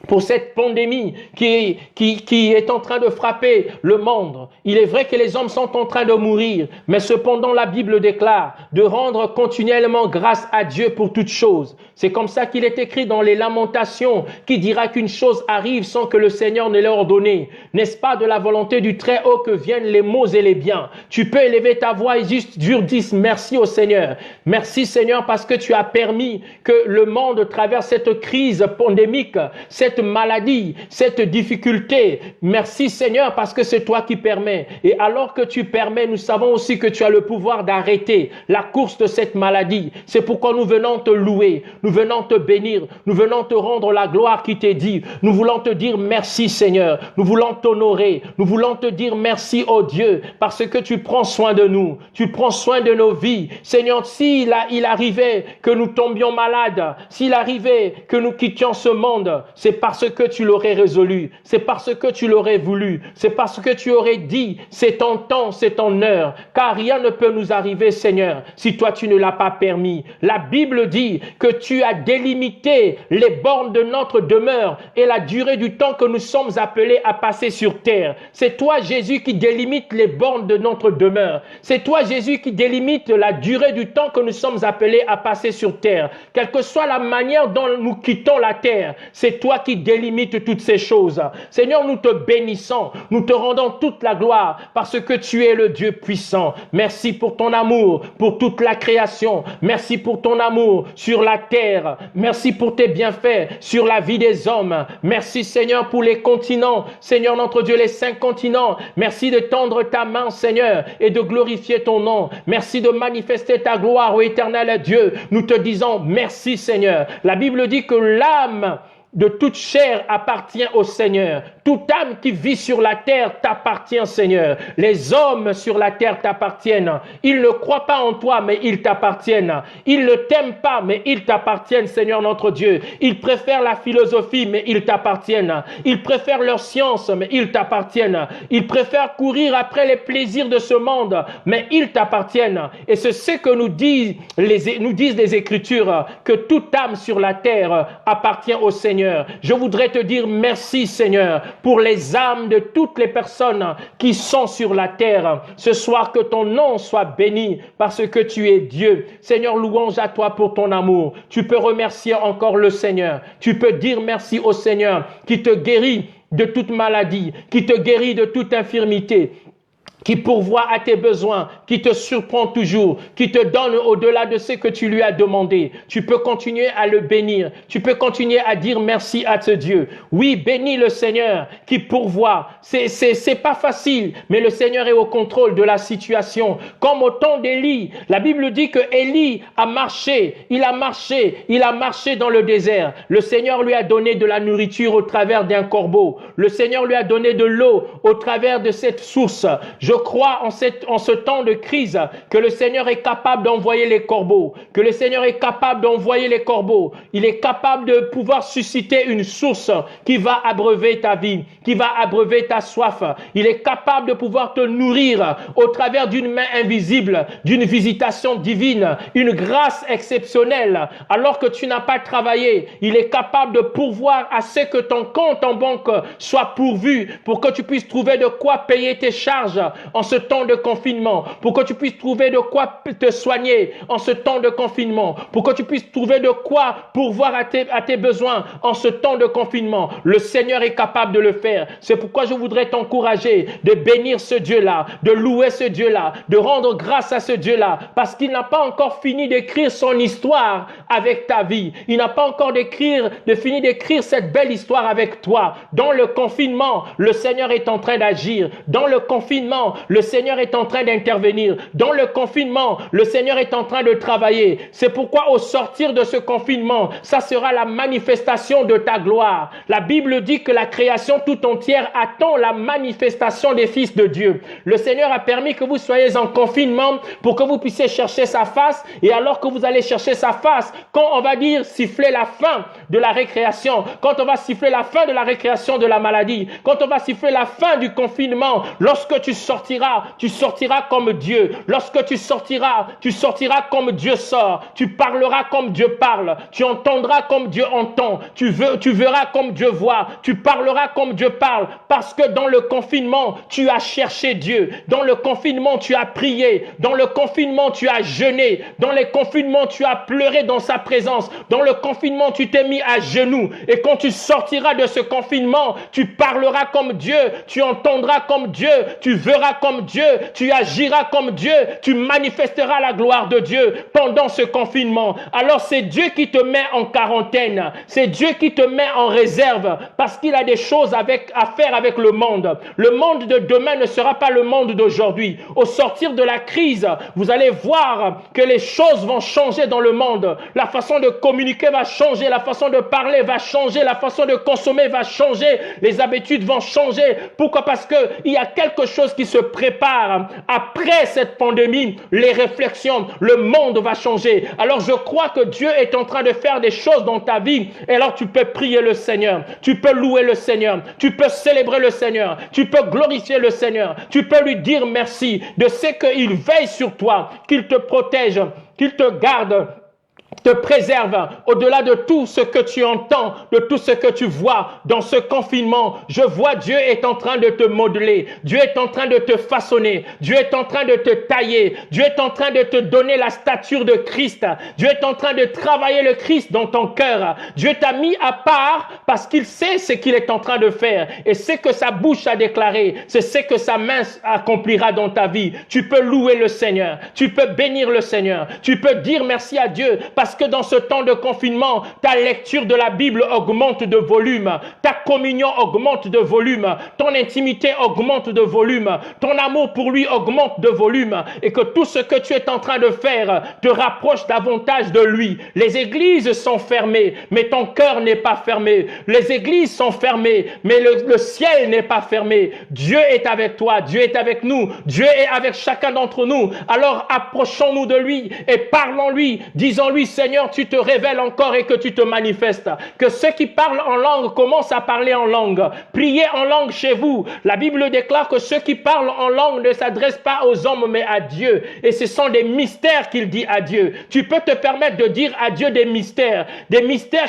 pour cette pandémie qui est en train de frapper le monde. Il est vrai que les hommes sont en train de mourir, mais cependant la Bible déclare de rendre continuellement grâce à Dieu pour toutes choses. C'est comme ça qu'il est écrit dans les Lamentations, qui dira qu'une chose arrive sans que le Seigneur ne l'ait ordonné. N'est-ce pas de la volonté du Très-Haut que viennent les maux et les biens? Tu peux élever ta voix et juste dire merci au Seigneur. Merci Seigneur parce que tu as permis que le monde traverse cette crise pandémique, cette maladie, cette difficulté. Merci Seigneur parce que c'est toi qui permets. Et alors que tu permets, nous savons aussi que tu as le pouvoir d'arrêter la course de cette maladie. C'est pourquoi nous venons te louer, nous venons te bénir, nous venons te rendre la gloire qui t'est due. Nous voulons te dire merci Seigneur, nous voulons t'honorer, nous voulons te dire merci oh Dieu parce que tu prends soin de nous, tu prends soin de nos vies. Seigneur, s'il arrivait que nous tombions malades, s'il arrivait que nous quittions ce monde, c'est parce que tu l'aurais résolu, c'est parce que tu l'aurais voulu, c'est parce que tu aurais dit c'est ton temps, c'est ton heure, car rien ne peut nous arriver Seigneur si toi tu ne l'as pas permis. La Bible dit que tu as délimité les bornes de notre demeure et la durée du temps que nous sommes appelés à passer sur terre. C'est toi Jésus qui délimite les bornes de notre demeure. C'est toi Jésus qui délimite la durée du temps que nous sommes appelés à passer sur terre. Quelle que soit la manière dont nous quittons la terre, c'est toi qui délimite toutes ces choses. Seigneur, nous te bénissons, nous te rendons toute la gloire parce que tu es le Dieu puissant. Merci pour ton amour, pour toute la création. Merci pour ton amour sur la terre. Merci pour tes bienfaits sur la vie des hommes. Merci Seigneur pour les continents. Seigneur notre Dieu, les 5 continents. Merci de tendre ta main Seigneur et de glorifier ton nom. Merci de manifester ta gloire, ô éternel Dieu. Nous te disons merci Seigneur. La Bible dit que l'âme de toute chair appartient au Seigneur. Toute âme qui vit sur la terre t'appartient, Seigneur. Les hommes sur la terre t'appartiennent. Ils ne croient pas en toi, mais ils t'appartiennent. Ils ne t'aiment pas, mais ils t'appartiennent, Seigneur notre Dieu. Ils préfèrent la philosophie, mais ils t'appartiennent. Ils préfèrent leur science, mais ils t'appartiennent. Ils préfèrent courir après les plaisirs de ce monde, mais ils t'appartiennent. Et c'est ce que nous disent les Écritures, que toute âme sur la terre appartient au Seigneur. Je voudrais te dire merci, Seigneur, pour les âmes de toutes les personnes qui sont sur la terre. Ce soir, que ton nom soit béni parce que tu es Dieu. Seigneur, louange à toi pour ton amour. Tu peux remercier encore le Seigneur. Tu peux dire merci au Seigneur qui te guérit de toute maladie, qui te guérit de toute infirmité, qui pourvoit à tes besoins, qui te surprend toujours, qui te donne au-delà de ce que tu lui as demandé. Tu peux continuer à le bénir. Tu peux continuer à dire merci à ce Dieu. Oui, bénis le Seigneur qui pourvoit. C'est pas facile, mais le Seigneur est au contrôle de la situation. Comme au temps d'Élie, la Bible dit que Élie a marché, il a marché dans le désert. Le Seigneur lui a donné de la nourriture au travers d'un corbeau. Le Seigneur lui a donné de l'eau au travers de cette source. Je crois en ce temps de crise que le Seigneur est capable d'envoyer les corbeaux, que le Seigneur est capable d'envoyer les corbeaux. Il est capable de pouvoir susciter une source qui va abreuver ta vie, qui va abreuver ta soif. Il est capable de pouvoir te nourrir au travers d'une main invisible, d'une visitation divine, une grâce exceptionnelle. Alors que tu n'as pas travaillé, il est capable de pourvoir à ce que ton compte en banque soit pourvu pour que tu puisses trouver de quoi payer tes charges en ce temps de confinement, pour que tu puisses trouver de quoi te soigner en ce temps de confinement, pour que tu puisses trouver de quoi pourvoir à tes besoins en ce temps de confinement. Le Seigneur est capable de le faire. C'est pourquoi je voudrais t'encourager de bénir ce Dieu-là, de louer ce Dieu-là, de rendre grâce à ce Dieu-là, parce qu'il n'a pas encore fini d'écrire son histoire avec ta vie. Il n'a pas encore fini d'écrire cette belle histoire avec toi. Dans le confinement, le Seigneur est en train d'agir. Dans le confinement, le Seigneur est en train d'intervenir. Dans le confinement, le Seigneur est en train de travailler. C'est pourquoi au sortir de ce confinement, ça sera la manifestation de ta gloire. La Bible dit que la création tout entière attend la manifestation des fils de Dieu. Le Seigneur a permis que vous soyez en confinement pour que vous puissiez chercher sa face, et alors que vous allez chercher sa face, quand on va dire siffler la fin de la récréation, quand on va siffler la fin de la récréation de la maladie, quand on va siffler la fin du confinement, lorsque tu sortiras comme Dieu. Lorsque tu sortiras comme Dieu sort. Tu parleras comme Dieu parle. Tu entendras comme Dieu entend. Tu verras comme Dieu voit. Tu parleras comme Dieu parle. Parce que dans le confinement, tu as cherché Dieu. Dans le confinement, tu as prié. Dans le confinement, tu as jeûné. Dans le confinement, tu as pleuré dans sa présence. Dans le confinement, tu t'es mis à genoux. Et quand tu sortiras de ce confinement, tu parleras comme Dieu. Tu entendras comme Dieu. Tu verras comme Dieu. Tu agiras comme Dieu. Tu manifesteras la gloire de Dieu pendant ce confinement. Alors c'est Dieu qui te met en quarantaine. C'est Dieu qui te met en réserve parce qu'il a des choses à faire avec le monde. Le monde de demain ne sera pas le monde d'aujourd'hui. Au sortir de la crise, vous allez voir que les choses vont changer dans le monde. La façon de communiquer va changer. La façon de parler va changer. La façon de consommer va changer. Les habitudes vont changer. Pourquoi? Parce qu'il y a quelque chose qui se prépare. Après cette pandémie, les réflexions, le monde va changer. Alors je crois que Dieu est en train de faire des choses dans ta vie. Et alors tu peux prier le Seigneur. Tu peux louer le Seigneur. Tu peux célébrer le Seigneur. Tu peux glorifier le Seigneur. Tu peux lui dire merci de ce qu'il veille sur toi, qu'il te protège, qu'il te garde, te préserve au-delà de tout ce que tu entends, de tout ce que tu vois dans ce confinement. Je vois Dieu est en train de te modeler. Dieu est en train de te façonner. Dieu est en train de te tailler. Dieu est en train de te donner la stature de Christ. Dieu est en train de travailler le Christ dans ton cœur. Dieu t'a mis à part parce qu'il sait ce qu'il est en train de faire. Et ce que sa bouche a déclaré, c'est ce que sa main accomplira dans ta vie. Tu peux louer le Seigneur. Tu peux bénir le Seigneur. Tu peux dire merci à Dieu parce que dans ce temps de confinement, ta lecture de la Bible augmente de volume, ta communion augmente de volume, ton intimité augmente de volume, ton amour pour lui augmente de volume, et que tout ce que tu es en train de faire te rapproche davantage de lui. Les églises sont fermées, mais ton cœur n'est pas fermé. Les églises sont fermées, mais le ciel n'est pas fermé. Dieu est avec toi, Dieu est avec nous, Dieu est avec chacun d'entre nous. Alors approchons-nous de lui et parlons-lui, disons-lui: Seigneur, tu te révèles encore et que tu te manifestes. Que ceux qui parlent en langue commencent à parler en langue. Priez en langue chez vous. La Bible déclare que ceux qui parlent en langue ne s'adressent pas aux hommes mais à Dieu. Et ce sont des mystères qu'il dit à Dieu. Tu peux te permettre de dire à Dieu des mystères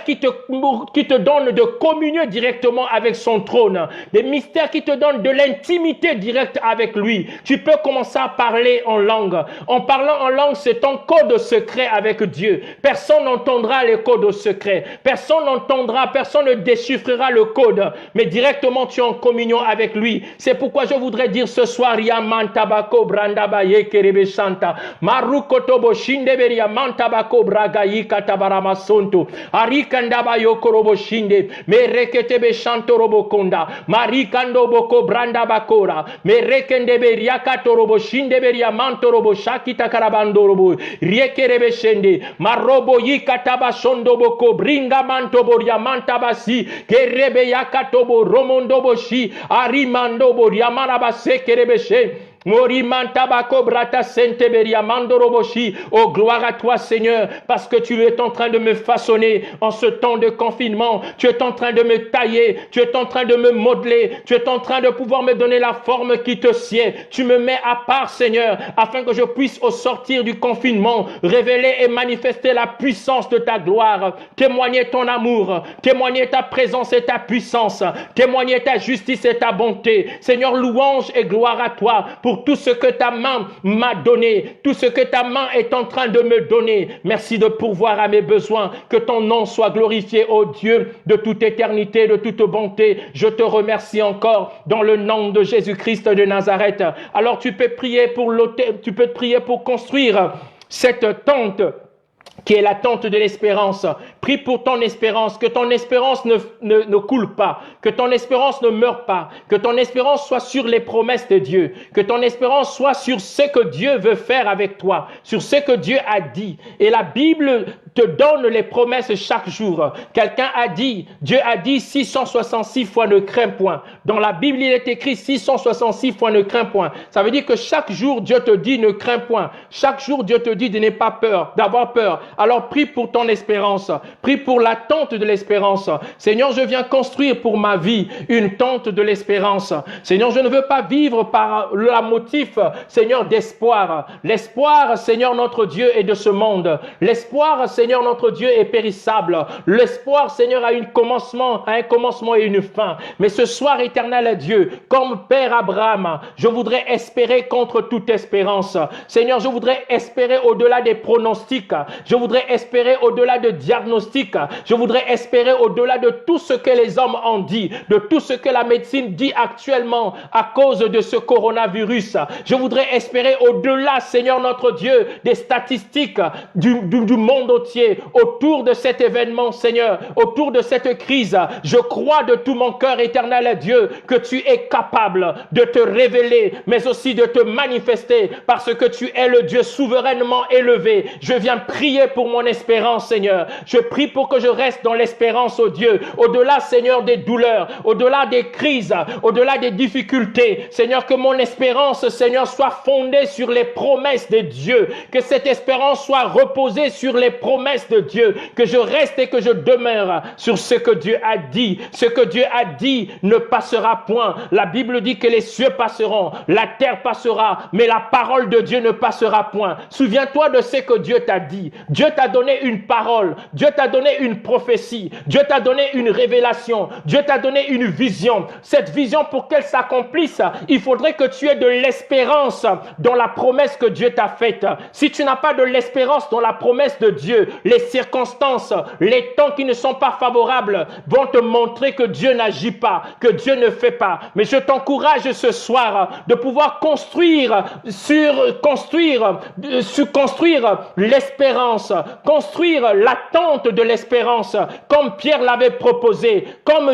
qui te donnent de communier directement avec son trône. Des mystères qui te donnent de l'intimité directe avec lui. Tu peux commencer à parler en langue. En parlant en langue, c'est ton code secret avec Dieu. Personne n'entendra les codes secrets. Personne n'entendra, personne ne déchiffrera le code, mais directement tu es en communion avec lui. C'est pourquoi je voudrais dire ce soir, Yaman Tabako Brandabaye Kerebe Shanta, Marukotobo Shindeberia Mantabako Bragayi Katabarama Sonto, Arikandaba Yokorobo Shinde, Mereketebe Shantorobo Konda, Marikando Boko Brandabakora, Merekendebe Riakatorobo Shindeberia Mantorobo Shakita Karabandorobo, Riekerebe Shende, Marobo Yikataba Shondoboko, Bringa Mantoboria Mantabasi, Kerebe Yakatobo, Romondobo Shi, Arimandobo, Yamarabase Kerebeshe. Morimanta brata senteberia mandoroboshi. Oh, gloire à toi, Seigneur, parce que tu es en train de me façonner en ce temps de confinement. Tu es en train de me tailler. Tu es en train de me modeler. Tu es en train de pouvoir me donner la forme qui te sied. Tu me mets à part, Seigneur, afin que je puisse, au sortir du confinement, révéler et manifester la puissance de ta gloire. Témoigner ton amour. Témoigner ta présence et ta puissance. Témoigner ta justice et ta bonté. Seigneur, louange et gloire à toi pour tout ce que ta main m'a donné, tout ce que ta main est en train de me donner. Merci de pourvoir à mes besoins. Que ton nom soit glorifié, ô Dieu, de toute éternité, de toute bonté. Je te remercie encore dans le nom de Jésus-Christ de Nazareth. Alors tu peux prier pour l'autel, tu peux prier pour construire cette tente qui est la tente de l'espérance. Prie pour ton espérance, que ton espérance ne coule pas, que ton espérance ne meure pas, que ton espérance soit sur les promesses de Dieu, que ton espérance soit sur ce que Dieu veut faire avec toi, sur ce que Dieu a dit. Et la Bible te donne les promesses chaque jour. Quelqu'un a dit, Dieu a dit 666 fois ne crains point. Dans la Bible, il est écrit 666 fois ne crains point. Ça veut dire que chaque jour, Dieu te dit ne crains point. Chaque jour, Dieu te dit de n'aie pas peur, d'avoir peur. Alors prie pour ton espérance, prie pour la tente de l'espérance. Seigneur, je viens construire pour ma vie une tente de l'espérance. Seigneur, je ne veux pas vivre par le motif, Seigneur, d'espoir. L'espoir, Seigneur, notre Dieu, est de ce monde. L'espoir, Seigneur, notre Dieu, est périssable. L'espoir, Seigneur, a un commencement et une fin. Mais ce soir, éternel Dieu, comme Père Abraham, je voudrais espérer contre toute espérance. Seigneur, je voudrais espérer au-delà des pronostics. Je voudrais espérer au-delà de diagnostics. Je voudrais espérer au-delà de tout ce que les hommes ont dit, de tout ce que la médecine dit actuellement à cause de ce coronavirus. Je voudrais espérer au-delà, Seigneur notre Dieu, des statistiques du monde entier autour de cet événement, Seigneur, autour de cette crise. Je crois de tout mon cœur, éternel Dieu, que tu es capable de te révéler, mais aussi de te manifester, parce que tu es le Dieu souverainement élevé. Je viens prier pour mon espérance, Seigneur. Je prie pour que je reste dans l'espérance, oh Dieu, au-delà, Seigneur, des douleurs, au-delà des crises, au-delà des difficultés. Seigneur, que mon espérance, Seigneur, soit fondée sur les promesses de Dieu, que cette espérance soit reposée sur les promesses de Dieu, que je reste et que je demeure sur ce que Dieu a dit. Ce que Dieu a dit ne passera point. La Bible dit que les cieux passeront, la terre passera, mais la parole de Dieu ne passera point. Souviens-toi de ce que Dieu t'a dit. Dieu t'a donné une parole, Dieu t'a donné une prophétie, Dieu t'a donné une révélation, Dieu t'a donné une vision. Cette vision, pour qu'elle s'accomplisse, il faudrait que tu aies de l'espérance dans la promesse que Dieu t'a faite. Si tu n'as pas de l'espérance dans la promesse de Dieu, les circonstances, les temps qui ne sont pas favorables vont te montrer que Dieu n'agit pas, que Dieu ne fait pas. Mais je t'encourage ce soir de pouvoir construire l'espérance, construire l'attente de l'espérance, comme Pierre l'avait proposé, comme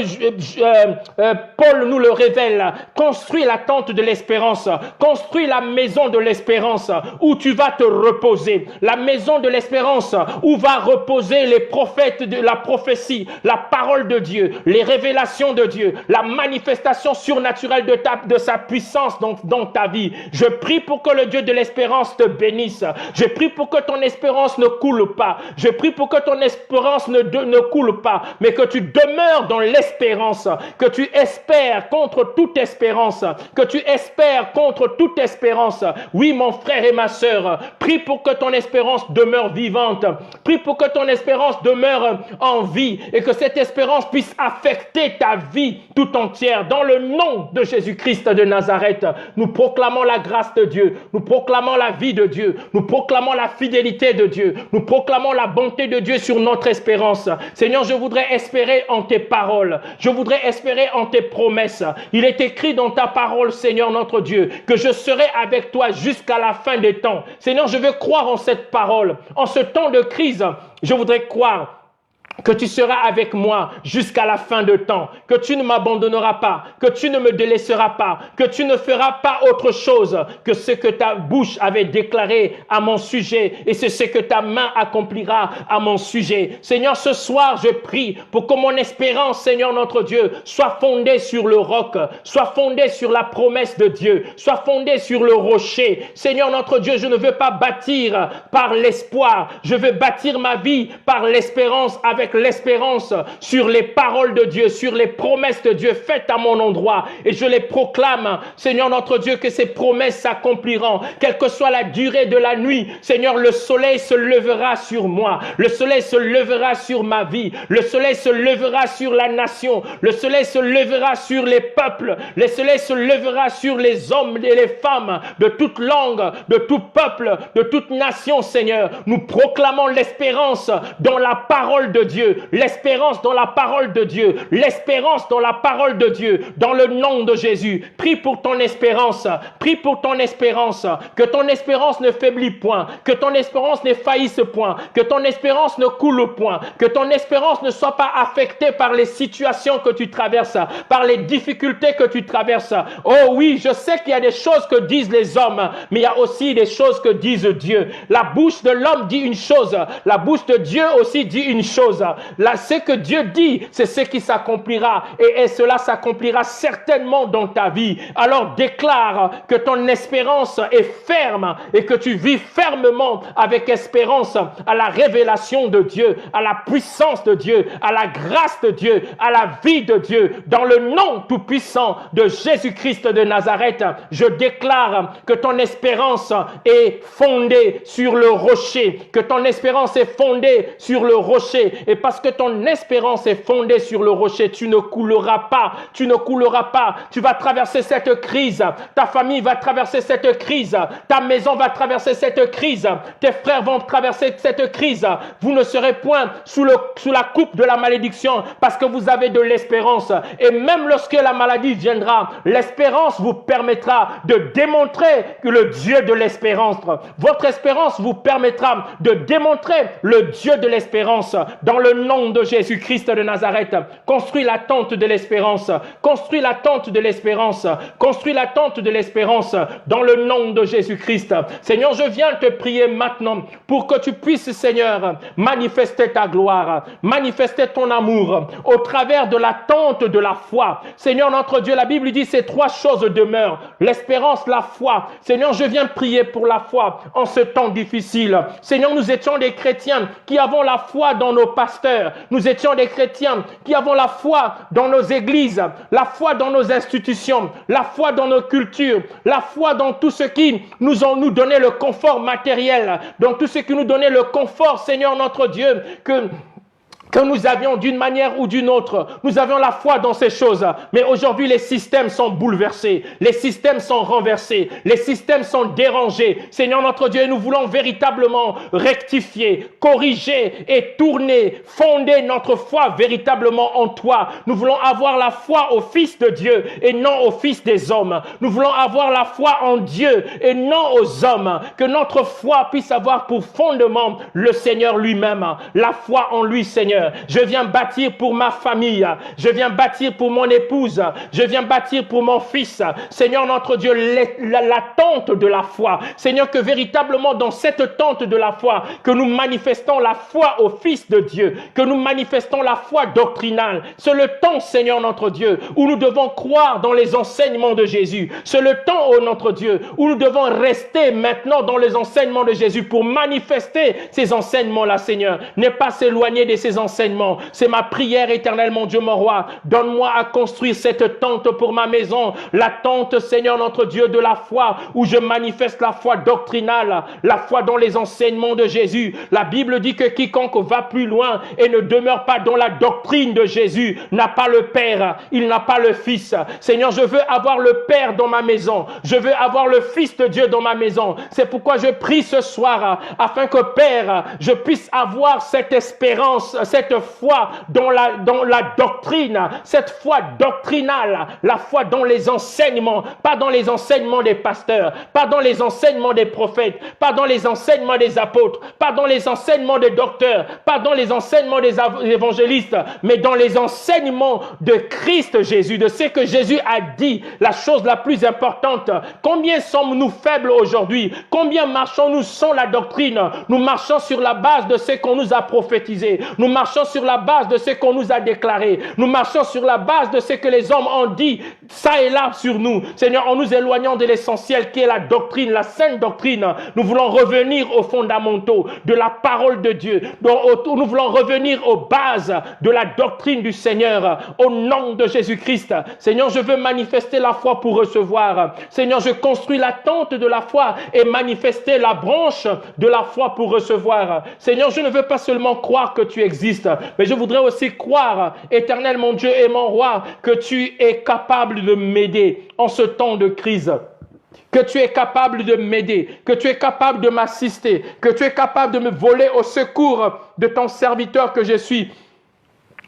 Paul nous le révèle. Construis l'attente de l'espérance, construis la maison de l'espérance où tu vas te reposer, la maison de l'espérance où va reposer les prophètes de la prophétie, la parole de Dieu, les révélations de Dieu, la manifestation surnaturelle de sa puissance dans ta vie. Je prie pour que le Dieu de l'espérance te bénisse. Je prie pour que ton espérance ne coule pas. Je prie pour que ton espérance ne coule pas, mais que tu demeures dans l'espérance, que tu espères contre toute espérance, que tu espères contre toute espérance. Oui, mon frère et ma sœur, prie pour que ton espérance demeure vivante. Prie pour que ton espérance demeure en vie et que cette espérance puisse affecter ta vie tout entière. Dans le nom de Jésus-Christ de Nazareth, nous proclamons la grâce de Dieu, nous proclamons la vie de Dieu, nous proclamons la fidélité de Dieu, nous proclamons la bonté de Dieu sur notre espérance. Seigneur, je voudrais espérer en tes paroles, je voudrais espérer en tes promesses. Il est écrit dans ta parole, Seigneur notre Dieu, que je serai avec toi jusqu'à la fin des temps. Seigneur, je veux croire en cette parole. En ce temps de crise, je voudrais croire que tu seras avec moi jusqu'à la fin de temps, que tu ne m'abandonneras pas, que tu ne me délaisseras pas, que tu ne feras pas autre chose que ce que ta bouche avait déclaré à mon sujet et c'est ce que ta main accomplira à mon sujet. Seigneur, ce soir, je prie pour que mon espérance, Seigneur notre Dieu, soit fondée sur le roc, soit fondée sur la promesse de Dieu, soit fondée sur le rocher. Seigneur notre Dieu, je ne veux pas bâtir par l'espoir, je veux bâtir ma vie par l'espérance, avec l'espérance sur les paroles de Dieu, sur les promesses de Dieu faites à mon endroit. Et je les proclame, Seigneur notre Dieu, que ces promesses s'accompliront. Quelle que soit la durée de la nuit, Seigneur, le soleil se levera sur moi. Le soleil se levera sur ma vie. Le soleil se levera sur la nation. Le soleil se levera sur les peuples. Le soleil se levera sur les hommes et les femmes de toute langue, de tout peuple, de toute nation, Seigneur. Nous proclamons l'espérance dans la parole de Dieu, l'espérance dans la parole de Dieu, l'espérance dans la parole de Dieu, dans le nom de Jésus. Prie pour ton espérance, prie pour ton espérance, que ton espérance ne faiblit point, que ton espérance ne faillisse point, que ton espérance ne coule point, que ton espérance ne soit pas affectée par les situations que tu traverses, par les difficultés que tu traverses. Oh oui, je sais qu'il y a des choses que disent les hommes, mais il y a aussi des choses que disent Dieu. La bouche de l'homme dit une chose, la bouche de Dieu aussi dit une chose. Là, ce que Dieu dit, c'est ce qui s'accomplira et cela s'accomplira certainement dans ta vie. Alors déclare que ton espérance est ferme et que tu vis fermement avec espérance à la révélation de Dieu, à la puissance de Dieu, à la grâce de Dieu, à la vie de Dieu. Dans le nom tout-puissant de Jésus-Christ de Nazareth, je déclare que ton espérance est fondée sur le rocher, que ton espérance est fondée sur le rocher. Et parce que ton espérance est fondée sur le rocher, tu ne couleras pas, tu ne couleras pas. Tu vas traverser cette crise, ta famille va traverser cette crise, ta maison va traverser cette crise, tes frères vont traverser cette crise. Vous ne serez point sous la coupe de la malédiction parce que vous avez de l'espérance. Et même lorsque la maladie viendra, l'espérance vous permettra de démontrer que le Dieu de l'espérance, votre espérance vous permettra de démontrer le Dieu de l'espérance. Dans le nom de Jésus-Christ de Nazareth, construis la tente de l'espérance, construis la tente de l'espérance, construis la tente de l'espérance dans le nom de Jésus-Christ. Seigneur, je viens te prier maintenant pour que tu puisses, Seigneur, manifester ta gloire, manifester ton amour au travers de la tente de la foi. Seigneur notre Dieu, la Bible dit ces trois choses demeurent, l'espérance, la foi. Seigneur, je viens prier pour la foi en ce temps difficile. Seigneur, nous étions des chrétiens qui avons la foi dans nos pasteurs. Nous étions des chrétiens qui avons la foi dans nos églises, la foi dans nos institutions, la foi dans nos cultures, la foi dans tout ce qui nous donnait le confort matériel, dans tout ce qui nous donnait le confort, Seigneur notre Dieu, que nous avions d'une manière ou d'une autre. Nous avions la foi dans ces choses. Mais aujourd'hui, les systèmes sont bouleversés. Les systèmes sont renversés. Les systèmes sont dérangés. Seigneur notre Dieu, nous voulons véritablement rectifier, corriger et tourner, fonder notre foi véritablement en toi. Nous voulons avoir la foi au Fils de Dieu et non au Fils des hommes. Nous voulons avoir la foi en Dieu et non aux hommes. Que notre foi puisse avoir pour fondement le Seigneur lui-même. La foi en lui, Seigneur. Je viens bâtir pour ma famille, je viens bâtir pour mon épouse, je viens bâtir pour mon fils. Seigneur notre Dieu, la tente de la foi. Seigneur, que véritablement dans cette tente de la foi, que nous manifestons la foi au Fils de Dieu, que nous manifestons la foi doctrinale. C'est le temps, Seigneur notre Dieu, où nous devons croire dans les enseignements de Jésus. C'est le temps, ô notre Dieu, où nous devons rester maintenant dans les enseignements de Jésus pour manifester ces enseignements-là, Seigneur. Ne pas s'éloigner de ces enseignements enseignements. C'est ma prière éternelle, mon Dieu, mon roi. Donne-moi à construire cette tente pour ma maison, la tente, Seigneur notre Dieu, de la foi, où je manifeste la foi doctrinale, la foi dans les enseignements de Jésus. La Bible dit que quiconque va plus loin et ne demeure pas dans la doctrine de Jésus n'a pas le Père, il n'a pas le Fils. Seigneur, je veux avoir le Père dans ma maison, je veux avoir le Fils de Dieu dans ma maison. C'est pourquoi je prie ce soir, afin que, Père, je puisse avoir cette espérance, cette foi dans la doctrine, cette foi doctrinale, la foi dans les enseignements, pas dans les enseignements des pasteurs, pas dans les enseignements des prophètes, pas dans les enseignements des apôtres, pas dans les enseignements des docteurs, pas dans les enseignements des évangélistes, mais dans les enseignements de Christ Jésus, de ce que Jésus a dit, la chose la plus importante. Combien sommes-nous faibles aujourd'hui? Combien marchons-nous sans la doctrine? Nous marchons sur la base de ce qu'on nous a prophétisé. Nous marchons sur la base de ce qu'on nous a déclaré. Nous marchons sur la base de ce que les hommes ont dit, ça et là sur nous. Seigneur, en nous éloignant de l'essentiel qui est la doctrine, la sainte doctrine, nous voulons revenir aux fondamentaux de la parole de Dieu. Nous voulons revenir aux bases de la doctrine du Seigneur, au nom de Jésus-Christ. Seigneur, je veux manifester la foi pour recevoir. Seigneur, je construis la tente de la foi et manifester la branche de la foi pour recevoir. Seigneur, je ne veux pas seulement croire que tu existes, mais je voudrais aussi croire, éternel mon Dieu et mon roi, que tu es capable de m'aider en ce temps de crise. Que tu es capable de m'aider, que tu es capable de m'assister, que tu es capable de me voler au secours de ton serviteur que je suis.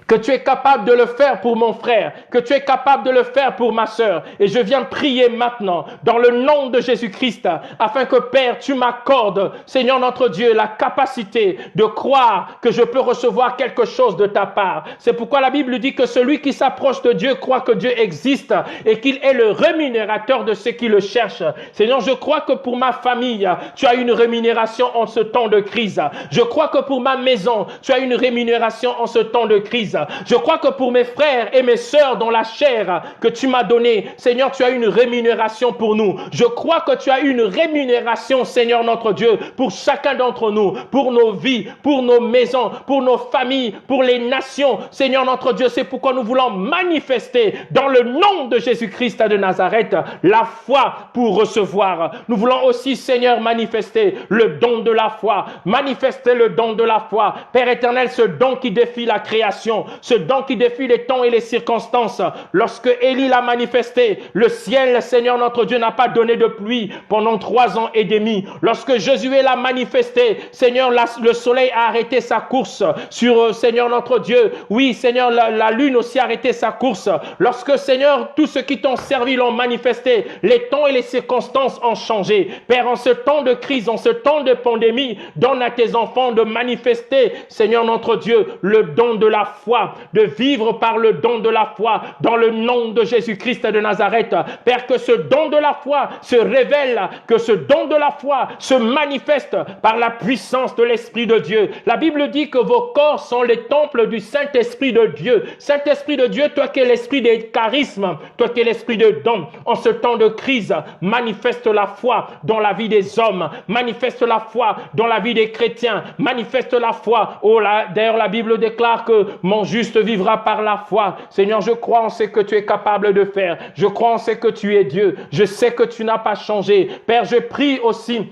Que tu es capable de le faire pour mon frère, que tu es capable de le faire pour ma sœur. Et je viens prier maintenant, dans le nom de Jésus-Christ, afin que, Père, tu m'accordes, Seigneur notre Dieu, la capacité de croire que je peux recevoir quelque chose de ta part. C'est pourquoi la Bible dit que celui qui s'approche de Dieu croit que Dieu existe et qu'il est le rémunérateur de ceux qui le cherchent. Seigneur, je crois que pour ma famille, tu as une rémunération en ce temps de crise. Je crois que pour ma maison, tu as une rémunération en ce temps de crise. Je crois que pour mes frères et mes sœurs dans la chair que tu m'as donnée, Seigneur, tu as une rémunération pour nous. Je crois que tu as une rémunération, Seigneur notre Dieu, pour chacun d'entre nous, pour nos vies, pour nos maisons, pour nos familles, pour les nations. Seigneur notre Dieu, c'est pourquoi nous voulons manifester dans le nom de Jésus-Christ de Nazareth la foi pour recevoir. Nous voulons aussi, Seigneur, manifester le don de la foi. Manifester le don de la foi. Père éternel, ce don qui défie la création, ce don qui défie les temps et les circonstances. Lorsque Élie l'a manifesté, le ciel, Seigneur notre Dieu, n'a pas donné de pluie pendant 3 ans et demi. Lorsque Josué l'a manifesté, Seigneur, le soleil a arrêté sa course sur, Seigneur notre Dieu. Oui, Seigneur, la lune aussi a arrêté sa course. Lorsque, Seigneur, tous ceux qui t'ont servi l'ont manifesté, les temps et les circonstances ont changé. Père, en ce temps de crise, en ce temps de pandémie, donne à tes enfants de manifester, Seigneur notre Dieu, le don de la foi, de vivre par le don de la foi, dans le nom de Jésus-Christ de Nazareth. Père, que ce don de la foi se révèle, que ce don de la foi se manifeste par la puissance de l'Esprit de Dieu. La Bible dit que vos corps sont les temples du Saint-Esprit de Dieu. Saint-Esprit de Dieu, toi qui es l'esprit des charismes, toi qui es l'esprit de dons, en ce temps de crise, manifeste la foi dans la vie des hommes, manifeste la foi dans la vie des chrétiens, manifeste la foi. Oh là, d'ailleurs la Bible déclare que mon juste vivra par la foi. Seigneur, je crois en ce que tu es capable de faire. Je crois en ce que tu es Dieu. Je sais que tu n'as pas changé. Père, je prie aussi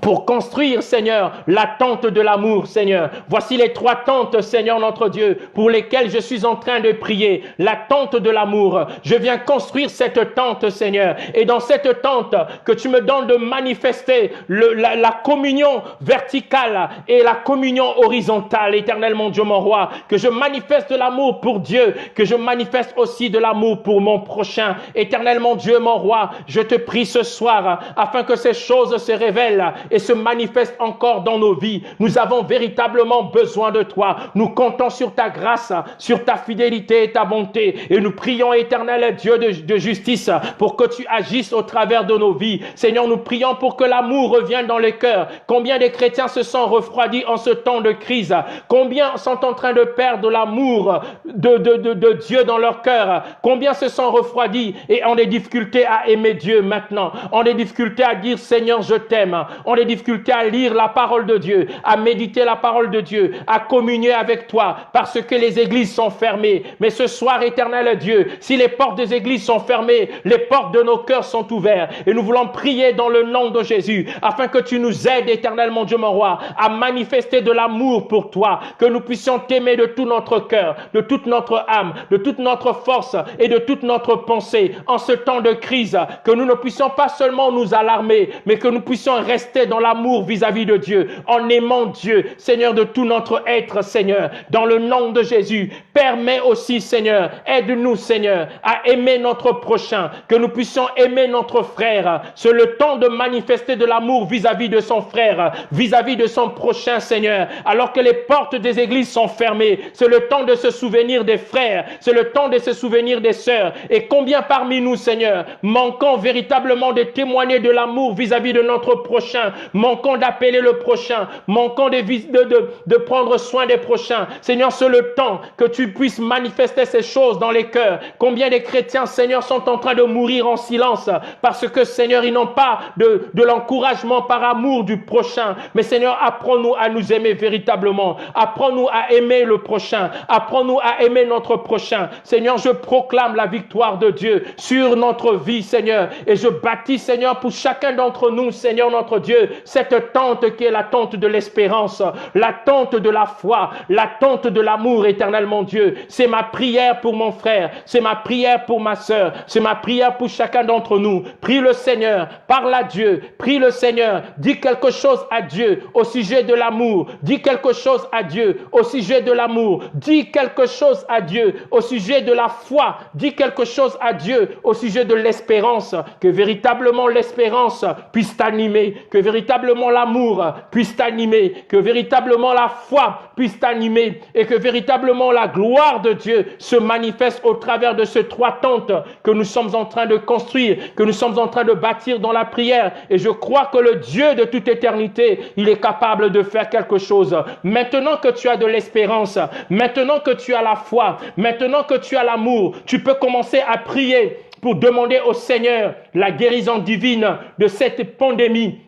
pour construire, Seigneur, la tente de l'amour, Seigneur. Voici les 3 tentes, Seigneur notre Dieu, pour lesquelles je suis en train de prier. La tente de l'amour. Je viens construire cette tente, Seigneur. Et dans cette tente, que tu me donnes de manifester la communion verticale et la communion horizontale, éternel mon Dieu, mon roi. Que je manifeste de l'amour pour Dieu, que je manifeste aussi de l'amour pour mon prochain. Éternel mon Dieu, mon roi, je te prie ce soir, afin que ces choses se révèlent et se manifeste encore dans nos vies. Nous avons véritablement besoin de toi. Nous comptons sur ta grâce, sur ta fidélité et ta bonté. Et nous prions, éternel Dieu de justice, pour que tu agisses au travers de nos vies. Seigneur, nous prions pour que l'amour revienne dans les cœurs. Combien de chrétiens se sont refroidis en ce temps de crise? Combien sont en train de perdre l'amour de Dieu dans leur cœur? Combien se sont refroidis et ont des difficultés à aimer Dieu maintenant? Ont des difficultés à dire Seigneur, je t'aime. ont des difficultés à lire la parole de Dieu, à méditer la parole de Dieu, à communier avec toi, parce que les églises sont fermées. Mais ce soir, éternel Dieu, si les portes des églises sont fermées, les portes de nos cœurs sont ouvertes. Et nous voulons prier dans le nom de Jésus, afin que tu nous aides, éternel mon Dieu, mon roi, à manifester de l'amour pour toi, que nous puissions t'aimer de tout notre cœur, de toute notre âme, de toute notre force et de toute notre pensée en ce temps de crise, que nous ne puissions pas seulement nous alarmer, mais que nous puissions rester dans l'amour vis-à-vis de Dieu, en aimant Dieu, Seigneur, de tout notre être, Seigneur, dans le nom de Jésus. Permets aussi, Seigneur, aide-nous, Seigneur, à aimer notre prochain, que nous puissions aimer notre frère. C'est le temps de manifester de l'amour vis-à-vis de son frère, vis-à-vis de son prochain, Seigneur, alors que les portes des églises sont fermées. C'est le temps de se souvenir des frères, c'est le temps de se souvenir des sœurs. Et combien parmi nous, Seigneur, manquons véritablement de témoigner de l'amour vis-à-vis de notre prochain, manquons d'appeler le prochain, manquons de prendre soin des prochains. Seigneur, c'est le temps que tu puisses manifester ces choses dans les cœurs. Combien des chrétiens, Seigneur, sont en train de mourir en silence parce que, Seigneur, ils n'ont pas de l'encouragement par amour du prochain. Mais Seigneur, apprends-nous à nous aimer véritablement. Apprends-nous à aimer le prochain. Apprends-nous à aimer notre prochain. Seigneur, je proclame la victoire de Dieu sur notre vie, Seigneur. Et je bâtis, Seigneur, pour chacun d'entre nous, Seigneur, notre Dieu, cette tente qui est la tente de l'espérance, la tente de la foi, la tente de l'amour, éternel mon Dieu. C'est ma prière pour mon frère. C'est ma prière pour ma sœur. C'est ma prière pour chacun d'entre nous. Prie le Seigneur. Parle à Dieu. Prie le Seigneur. Dis quelque chose à Dieu au sujet de l'amour. Dis quelque chose à Dieu au sujet de l'amour. Dis quelque chose à Dieu au sujet de la foi. Dis quelque chose à Dieu au sujet de l'espérance. Que véritablement l'espérance puisse t'animer. Que véritablement l'amour puisse t'animer. Que véritablement la foi puisse t'animer. Et que véritablement la gloire de Dieu se manifeste au travers de ces trois tentes que nous sommes en train de construire, que nous sommes en train de bâtir dans la prière. Et je crois que le Dieu de toute éternité, il est capable de faire quelque chose. Maintenant que tu as de l'espérance, maintenant que tu as la foi, maintenant que tu as l'amour, tu peux commencer à prier pour demander au Seigneur la guérison divine de cette pandémie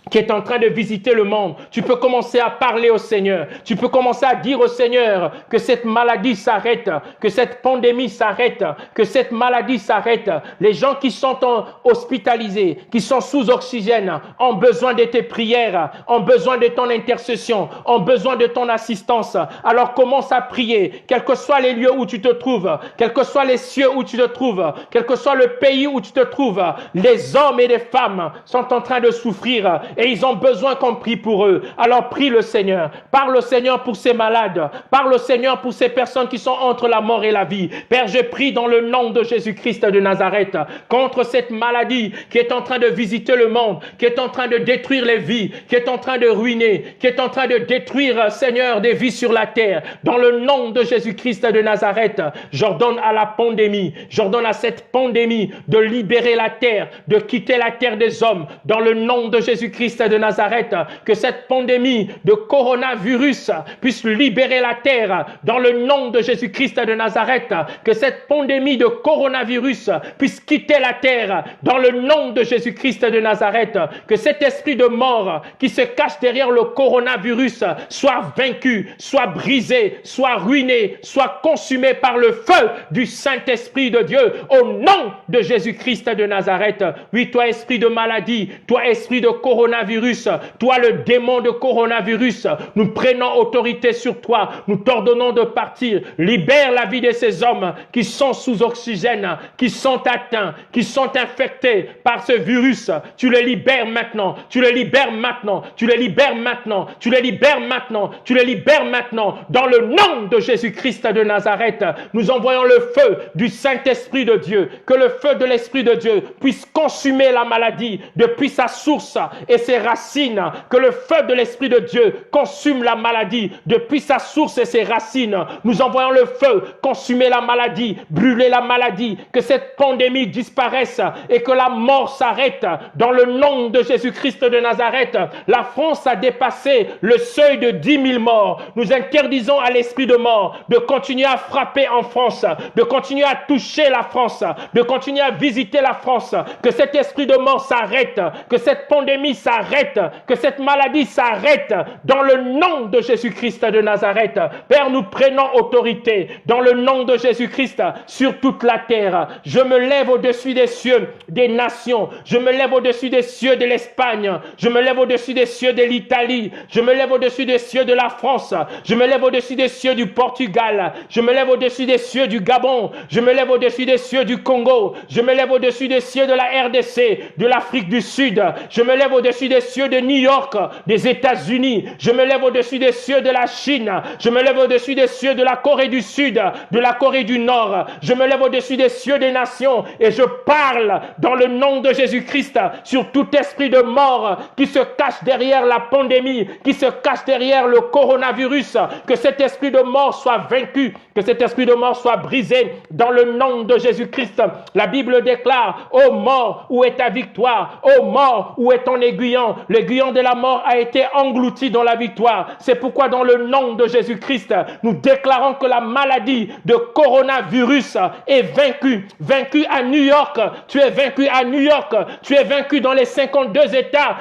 qui est en train de visiter le monde. Tu peux commencer à parler au Seigneur. Tu peux commencer à dire au Seigneur que cette maladie s'arrête, que cette pandémie s'arrête, que cette maladie s'arrête. Les gens qui sont hospitalisés, qui sont sous oxygène, ont besoin de tes prières, ont besoin de ton intercession, ont besoin de ton assistance. Alors commence à prier, quels que soient les lieux où tu te trouves, quels que soient les cieux où tu te trouves, quel que soit le pays où tu te trouves. Les hommes et les femmes sont en train de souffrir et ils ont besoin qu'on prie pour eux. Alors prie le Seigneur. Parle au Seigneur pour ces malades. Parle au Seigneur pour ces personnes qui sont entre la mort et la vie. Père, je prie dans le nom de Jésus-Christ de Nazareth contre cette maladie qui est en train de visiter le monde, qui est en train de détruire les vies, qui est en train de ruiner, qui est en train de détruire, Seigneur, des vies sur la terre. Dans le nom de Jésus-Christ de Nazareth, j'ordonne à la pandémie, j'ordonne à cette pandémie de libérer la terre, de quitter la terre des hommes. Dans le nom de Jésus-Christ de Nazareth, que cette pandémie de coronavirus puisse libérer la terre dans le nom de Jésus-Christ de Nazareth, que cette pandémie de coronavirus puisse quitter la terre dans le nom de Jésus-Christ de Nazareth, que cet esprit de mort qui se cache derrière le coronavirus soit vaincu, soit brisé, soit ruiné, soit consumé par le feu du Saint-Esprit de Dieu au nom de Jésus-Christ de Nazareth. Oui, toi esprit de maladie, toi esprit de coronavirus, toi le démon de coronavirus, nous prenons autorité sur toi, nous t'ordonnons de partir. Libère la vie de ces hommes qui sont sous oxygène, qui sont atteints, qui sont infectés par ce virus. Tu les libères maintenant, tu les libères maintenant, tu les libères maintenant, tu les libères maintenant, tu les libères maintenant. Dans le nom de Jésus-Christ de Nazareth, nous envoyons le feu du Saint-Esprit de Dieu, que le feu de l'Esprit de Dieu puisse consumer la maladie depuis sa source et ses racines, que le feu de l'Esprit de Dieu consume la maladie depuis sa source et ses racines. Nous envoyons le feu consumer la maladie, brûler la maladie, que cette pandémie disparaisse et que la mort s'arrête dans le nom de Jésus-Christ de Nazareth. La France a dépassé le seuil de 10 000 morts. Nous interdisons à l'esprit de mort de continuer à frapper en France, de continuer à toucher la France, de continuer à visiter la France. Que cet esprit de mort s'arrête, que cette pandémie s'arrête s'arrête, que cette maladie s'arrête dans le nom de Jésus-Christ de Nazareth. Père, nous prenons autorité dans le nom de Jésus-Christ sur toute la terre. Je me lève au-dessus des cieux des nations. Je me lève au-dessus des cieux de l'Espagne. Je me lève au-dessus des cieux de l'Italie. Je me lève au-dessus des cieux de la France. Je me lève au-dessus des cieux du Portugal. Je me lève au-dessus des cieux du Gabon. Je me lève au-dessus des cieux du Congo. Je me lève au-dessus des cieux de la RDC, de l'Afrique du Sud. Je me lève au-dessus des cieux de New York, des États-Unis. Je me lève au-dessus des cieux de la Chine. Je me lève au-dessus des cieux de la Corée du Sud, de la Corée du Nord. Je me lève au-dessus des cieux des nations et je parle dans le nom de Jésus-Christ sur tout esprit de mort qui se cache derrière la pandémie, qui se cache derrière le coronavirus. Que cet esprit de mort soit vaincu, que cet esprit de mort soit brisé dans le nom de Jésus-Christ. La Bible déclare: ô mort, où est ta victoire? Ô mort, où est ton aiguillon? L'aiguillon de la mort a été englouti dans la victoire. C'est pourquoi dans le nom de Jésus-Christ, nous déclarons que la maladie de coronavirus est vaincue. Vaincue à New York. Tu es vaincu à New York. Tu es vaincu dans les 52 États.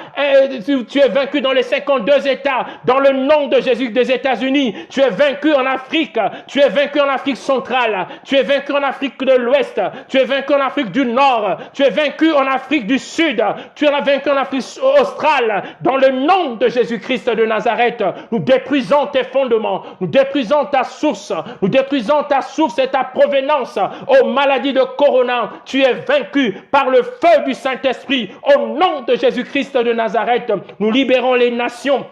Tu es vaincu dans les 52 États. Dans le nom de Jésus des États-Unis. Tu es vaincu en Afrique. Tu es vaincu en Afrique centrale. Tu es vaincu en Afrique de l'Ouest. Tu es vaincu en Afrique du Nord. Tu es vaincu en Afrique du Sud. Tu es vaincu en Afrique australe. Dans le nom de Jésus-Christ de Nazareth, nous détruisons tes fondements. Nous détruisons ta source. Nous détruisons ta source et ta provenance. Ô maladie de corona, tu es vaincu par le feu du Saint-Esprit. Au nom de Jésus-Christ de Nazareth, nous libérons les nations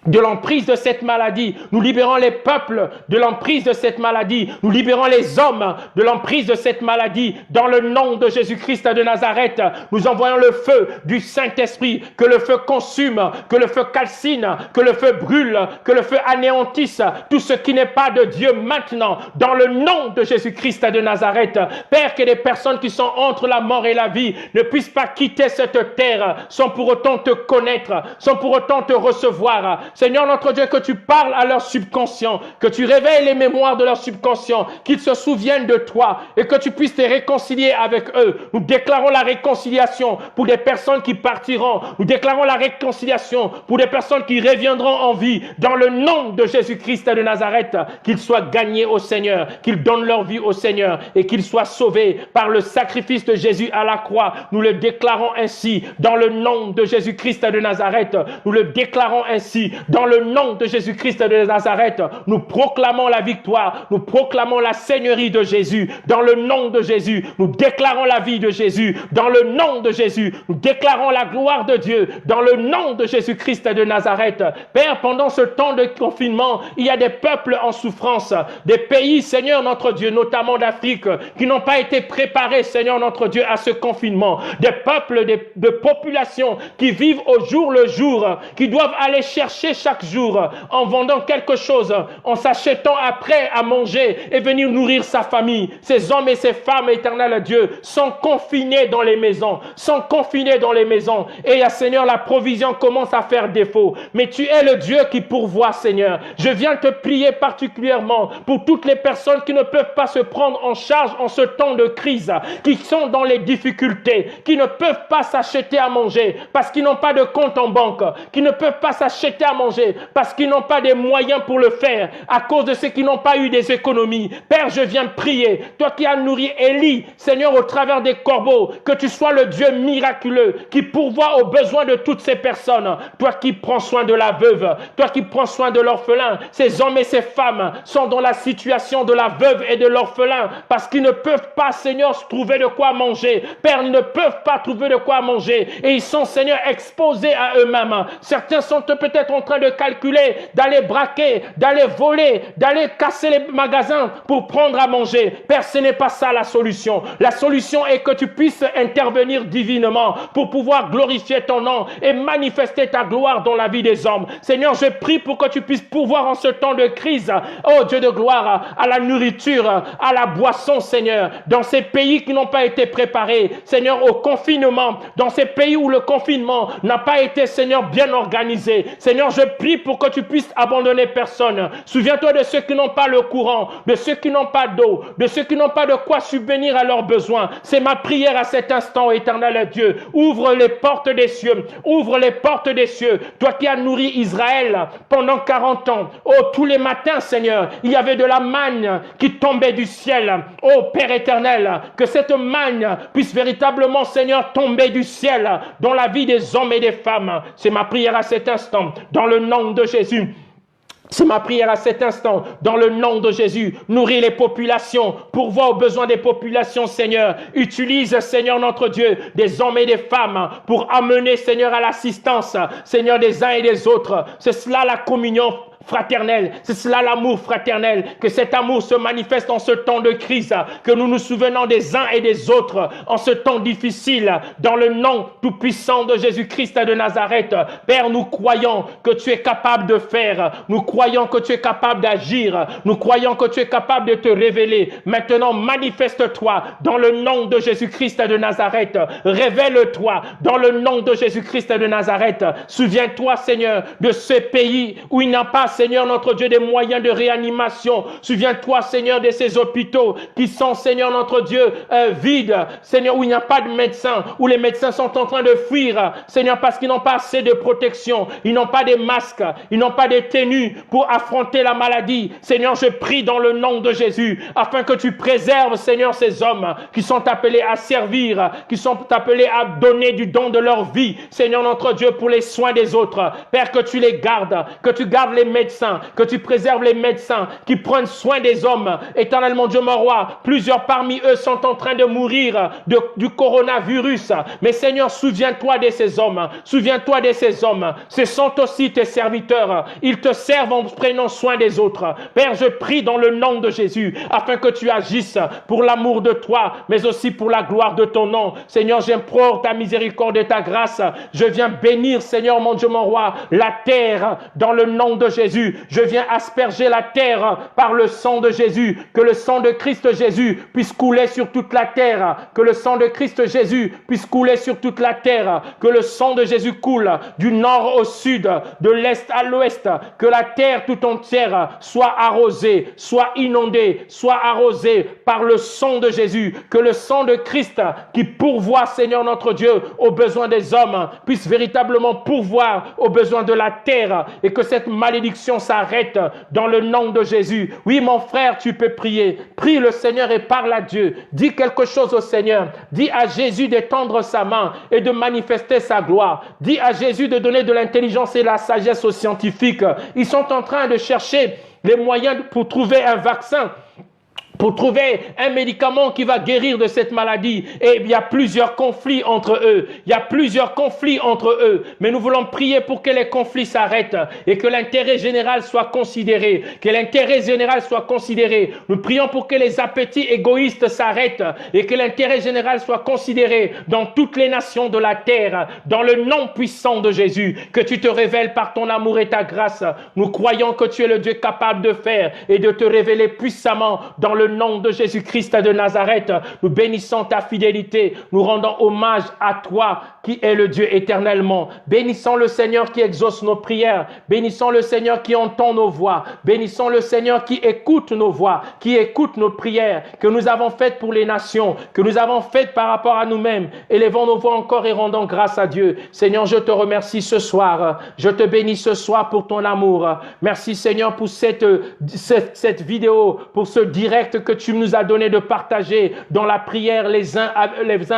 de l'emprise de cette maladie. Nous libérons les peuples de l'emprise de cette maladie. Nous libérons les hommes de l'emprise de cette maladie. Dans le nom de Jésus-Christ de Nazareth, nous envoyons le feu du Saint-Esprit, que le feu consume, que le feu calcine, que le feu brûle, que le feu anéantisse tout ce qui n'est pas de Dieu maintenant. Dans le nom de Jésus-Christ de Nazareth, Père, que les personnes qui sont entre la mort et la vie ne puissent pas quitter cette terre sans pour autant te connaître, sans pour autant te recevoir. Seigneur notre Dieu, que tu parles à leur subconscient, que tu réveilles les mémoires de leur subconscient, qu'ils se souviennent de toi et que tu puisses te réconcilier avec eux. Nous déclarons la réconciliation pour des personnes qui partiront. Nous déclarons la réconciliation pour des personnes qui reviendront en vie. Dans le nom de Jésus-Christ de Nazareth, qu'ils soient gagnés au Seigneur, qu'ils donnent leur vie au Seigneur et qu'ils soient sauvés par le sacrifice de Jésus à la croix. Nous le déclarons ainsi dans le nom de Jésus-Christ de Nazareth. Nous le déclarons ainsi dans le nom de Jésus-Christ de Nazareth. Nous proclamons la victoire, nous proclamons la seigneurie de Jésus. Dans le nom de Jésus, nous déclarons la vie de Jésus. Dans le nom de Jésus, nous déclarons la gloire de Dieu. Dans le nom de Jésus-Christ de Nazareth. Père, pendant ce temps de confinement, il y a des peuples en souffrance, des pays, Seigneur notre Dieu, notamment d'Afrique, qui n'ont pas été préparés, Seigneur notre Dieu, à ce confinement. Des peuples, de populations qui vivent au jour le jour, qui doivent aller chercher chaque jour en vendant quelque chose, en s'achetant après à manger et venir nourrir sa famille. Ces hommes et ces femmes, éternel Dieu, sont confinés dans les maisons, sont confinés dans les maisons. Et Seigneur, la provision commence à faire défaut. Mais tu es le Dieu qui pourvoit, Seigneur. Je viens te prier particulièrement pour toutes les personnes qui ne peuvent pas se prendre en charge en ce temps de crise, qui sont dans les difficultés, qui ne peuvent pas s'acheter à manger parce qu'ils n'ont pas de compte en banque, qui ne peuvent pas s'acheter à manger parce qu'ils n'ont pas des moyens pour le faire à cause de ceux qui n'ont pas eu des économies. Père, je viens prier, toi qui as nourri Élie, Seigneur, au travers des corbeaux, que tu sois le Dieu miraculeux qui pourvoit aux besoins de toutes ces personnes. Toi qui prends soin de la veuve, toi qui prends soin de l'orphelin. Ces hommes et ces femmes sont dans la situation de la veuve et de l'orphelin parce qu'ils ne peuvent pas, Seigneur, trouver de quoi manger. Père, ils ne peuvent pas trouver de quoi manger et ils sont, Seigneur, exposés à eux-mêmes. Certains sont peut-être en train de calculer, d'aller braquer, d'aller voler, d'aller casser les magasins pour prendre à manger. Père, ce n'est pas ça la solution. La solution est que tu puisses intervenir divinement pour pouvoir glorifier ton nom et manifester ta gloire dans la vie des hommes. Seigneur, je prie pour que tu puisses pourvoir en ce temps de crise, oh Dieu de gloire, à la nourriture, à la boisson, Seigneur, dans ces pays qui n'ont pas été préparés, Seigneur, au confinement, dans ces pays où le confinement n'a pas été, Seigneur, bien organisé. Seigneur, je prie pour que tu puisses abandonner personne. Souviens-toi de ceux qui n'ont pas le courant, de ceux qui n'ont pas d'eau, de ceux qui n'ont pas de quoi subvenir à leurs besoins. C'est ma prière à cet instant, éternel Dieu. Ouvre les portes des cieux. Ouvre les portes des cieux. Toi qui as nourri Israël pendant 40 ans. Oh, tous les matins, Seigneur, il y avait de la manne qui tombait du ciel. Oh, Père éternel, que cette manne puisse véritablement, Seigneur, tomber du ciel dans la vie des hommes et des femmes. C'est ma prière à cet instant, dans le nom de Jésus. C'est ma prière à cet instant, dans le nom de Jésus. Nourris les populations, pourvois aux besoins des populations, Seigneur. Utilise, Seigneur notre Dieu, des hommes et des femmes pour amener, Seigneur, à l'assistance, Seigneur, des uns et des autres. C'est cela la communion fraternelle, c'est cela l'amour fraternel, que cet amour se manifeste en ce temps de crise, que nous nous souvenons des uns et des autres en ce temps difficile, dans le nom tout-puissant de Jésus-Christ de Nazareth. Père, nous croyons que tu es capable de faire, nous croyons que tu es capable d'agir, nous croyons que tu es capable de te révéler. Maintenant, manifeste-toi dans le nom de Jésus-Christ de Nazareth, révèle-toi dans le nom de Jésus-Christ de Nazareth. Souviens-toi, Seigneur, de ce pays où il n'y a pas, Seigneur notre Dieu, des moyens de réanimation. Souviens-toi, Seigneur, de ces hôpitaux qui sont, Seigneur notre Dieu, vides. Seigneur, où il n'y a pas de médecins, où les médecins sont en train de fuir. Seigneur, parce qu'ils n'ont pas assez de protection. Ils n'ont pas des masques. Ils n'ont pas des tenues pour affronter la maladie. Seigneur, je prie dans le nom de Jésus, afin que tu préserves, Seigneur, ces hommes qui sont appelés à servir, qui sont appelés à donner du don de leur vie. Seigneur notre Dieu, pour les soins des autres. Père, que tu les gardes, que tu gardes les médecins, que tu préserves les médecins qui prennent soin des hommes. Éternel mon Dieu, mon roi, plusieurs parmi eux sont en train de mourir du coronavirus. Mais Seigneur, souviens-toi de ces hommes. Souviens-toi de ces hommes. Ce sont aussi tes serviteurs. Ils te servent en prenant soin des autres. Père, je prie dans le nom de Jésus, afin que tu agisses pour l'amour de toi, mais aussi pour la gloire de ton nom. Seigneur, j'implore ta miséricorde et ta grâce. Je viens bénir, Seigneur mon Dieu, mon roi, la terre dans le nom de Jésus. Je viens asperger la terre par le sang de Jésus. Que le sang de Christ Jésus puisse couler sur toute la terre. Que le sang de Christ Jésus puisse couler sur toute la terre. Que le sang de Jésus coule du nord au sud, de l'est à l'ouest. Que la terre tout entière soit arrosée, soit inondée, soit arrosée par le sang de Jésus. Que le sang de Christ qui pourvoit, Seigneur notre Dieu, aux besoins des hommes, puisse véritablement pourvoir aux besoins de la terre, et que cette malédiction s'arrête dans le nom de Jésus. Oui, mon frère, tu peux prier. Prie le Seigneur et parle à Dieu. Dis quelque chose au Seigneur. Dis à Jésus d'étendre sa main et de manifester sa gloire. Dis à Jésus de donner de l'intelligence et de la sagesse aux scientifiques. Ils sont en train de chercher les moyens pour trouver un vaccin, pour trouver un médicament qui va guérir de cette maladie. Et il y a plusieurs conflits entre eux. Il y a plusieurs conflits entre eux. Mais nous voulons prier pour que les conflits s'arrêtent et que l'intérêt général soit considéré. Que l'intérêt général soit considéré. Nous prions pour que les appétits égoïstes s'arrêtent et que l'intérêt général soit considéré dans toutes les nations de la terre. Dans le nom puissant de Jésus, que tu te révèles par ton amour et ta grâce. Nous croyons que tu es le Dieu capable de faire et de te révéler puissamment dans le nom de Jésus-Christ de Nazareth. Nous bénissons ta fidélité. Nous rendons hommage à toi qui es le Dieu éternellement. Bénissons le Seigneur qui exauce nos prières. Bénissons le Seigneur qui entend nos voix. Bénissons le Seigneur qui écoute nos voix, qui écoute nos prières que nous avons faites pour les nations, que nous avons faites par rapport à nous-mêmes. Élevons nos voix encore et rendons grâce à Dieu. Seigneur, je te remercie ce soir. Je te bénis ce soir pour ton amour. Merci Seigneur pour cette vidéo, pour ce direct que tu nous as donné de partager dans la prière les uns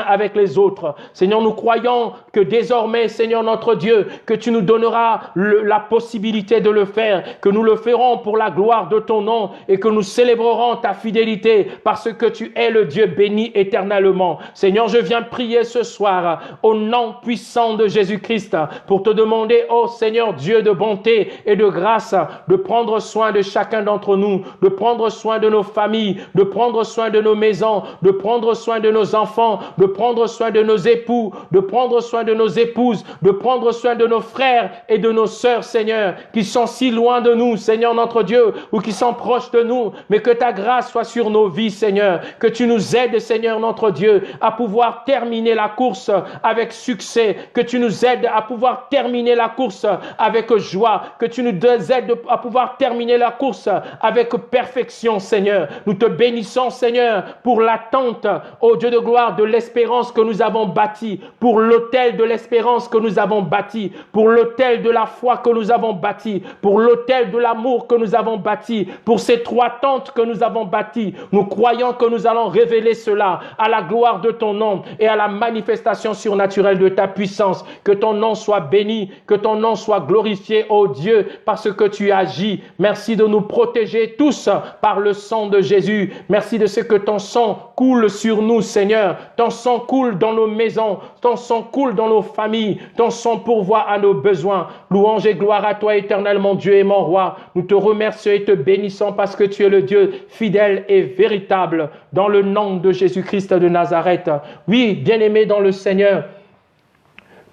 avec les autres. Seigneur, nous croyons que désormais, Seigneur notre Dieu, que tu nous donneras la possibilité de le faire, que nous le ferons pour la gloire de ton nom et que nous célébrerons ta fidélité parce que tu es le Dieu béni éternellement. Seigneur, je viens prier ce soir au nom puissant de Jésus-Christ pour te demander, oh Seigneur Dieu de bonté et de grâce, de prendre soin de chacun d'entre nous, de prendre soin de nos familles, familles, de prendre soin de nos maisons, de prendre soin de nos enfants, de prendre soin de nos époux, de prendre soin de nos épouses, de prendre soin de nos frères et de nos sœurs, Seigneur, qui sont si loin de nous, Seigneur notre Dieu, ou qui sont proches de nous, mais que ta grâce soit sur nos vies, Seigneur, que tu nous aides, Seigneur notre Dieu, à pouvoir terminer la course avec succès, que tu nous aides à pouvoir terminer la course avec joie, que tu nous aides à pouvoir terminer la course avec perfection, Seigneur. Nous te bénissons, Seigneur, pour l'attente, ô Dieu de gloire, de l'espérance que nous avons bâtie, pour l'autel de l'espérance que nous avons bâti, pour l'autel de la foi que nous avons bâti, pour l'autel de l'amour que nous avons bâti, pour ces 3 tentes que nous avons bâties. Nous croyons que nous allons révéler cela à la gloire de ton nom et à la manifestation surnaturelle de ta puissance. Que ton nom soit béni, que ton nom soit glorifié, ô Dieu, parce que tu agis. Merci de nous protéger tous par le sang de Jésus. Merci de ce que ton sang coule sur nous, Seigneur. Ton sang coule dans nos maisons, ton sang coule dans nos familles, ton sang pourvoit à nos besoins. Louange et gloire à toi, éternel, mon Dieu et mon roi. Nous te remercions et te bénissons parce que tu es le Dieu fidèle et véritable, dans le nom de Jésus-Christ de Nazareth. Oui, bien-aimés dans le Seigneur,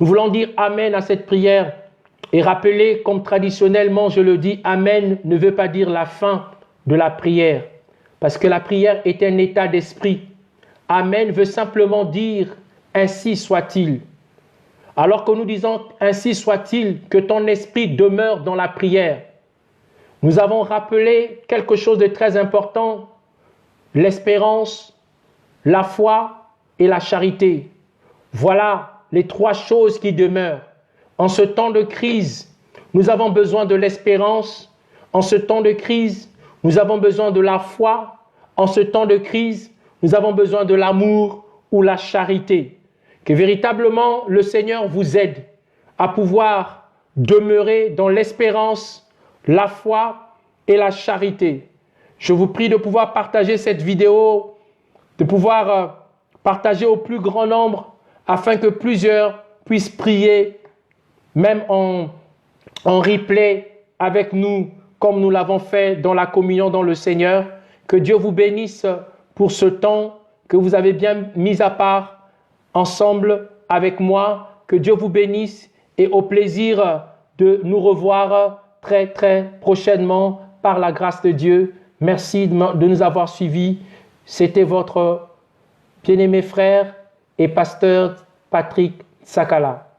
nous voulons dire Amen à cette prière et rappeler, comme traditionnellement je le dis, Amen ne veut pas dire la fin de la prière, parce que la prière est un état d'esprit. Amen veut simplement dire ainsi soit-il. Alors que nous disons ainsi soit-il, que ton esprit demeure dans la prière, nous avons rappelé quelque chose de très important, l'espérance, la foi et la charité. Voilà les 3 choses qui demeurent. En ce temps de crise, nous avons besoin de l'espérance. En ce temps de crise, nous avons besoin de la foi. En ce temps de crise, nous avons besoin de l'amour ou la charité. Que véritablement le Seigneur vous aide à pouvoir demeurer dans l'espérance, la foi et la charité. Je vous prie de pouvoir partager cette vidéo, de pouvoir partager au plus grand nombre afin que plusieurs puissent prier, même en replay avec nous, comme nous l'avons fait dans la communion dans le Seigneur. Que Dieu vous bénisse pour ce temps que vous avez bien mis à part ensemble avec moi. Que Dieu vous bénisse et au plaisir de nous revoir très très prochainement par la grâce de Dieu. Merci de nous avoir suivis. C'était votre bien-aimé frère et pasteur Patrick Sakala.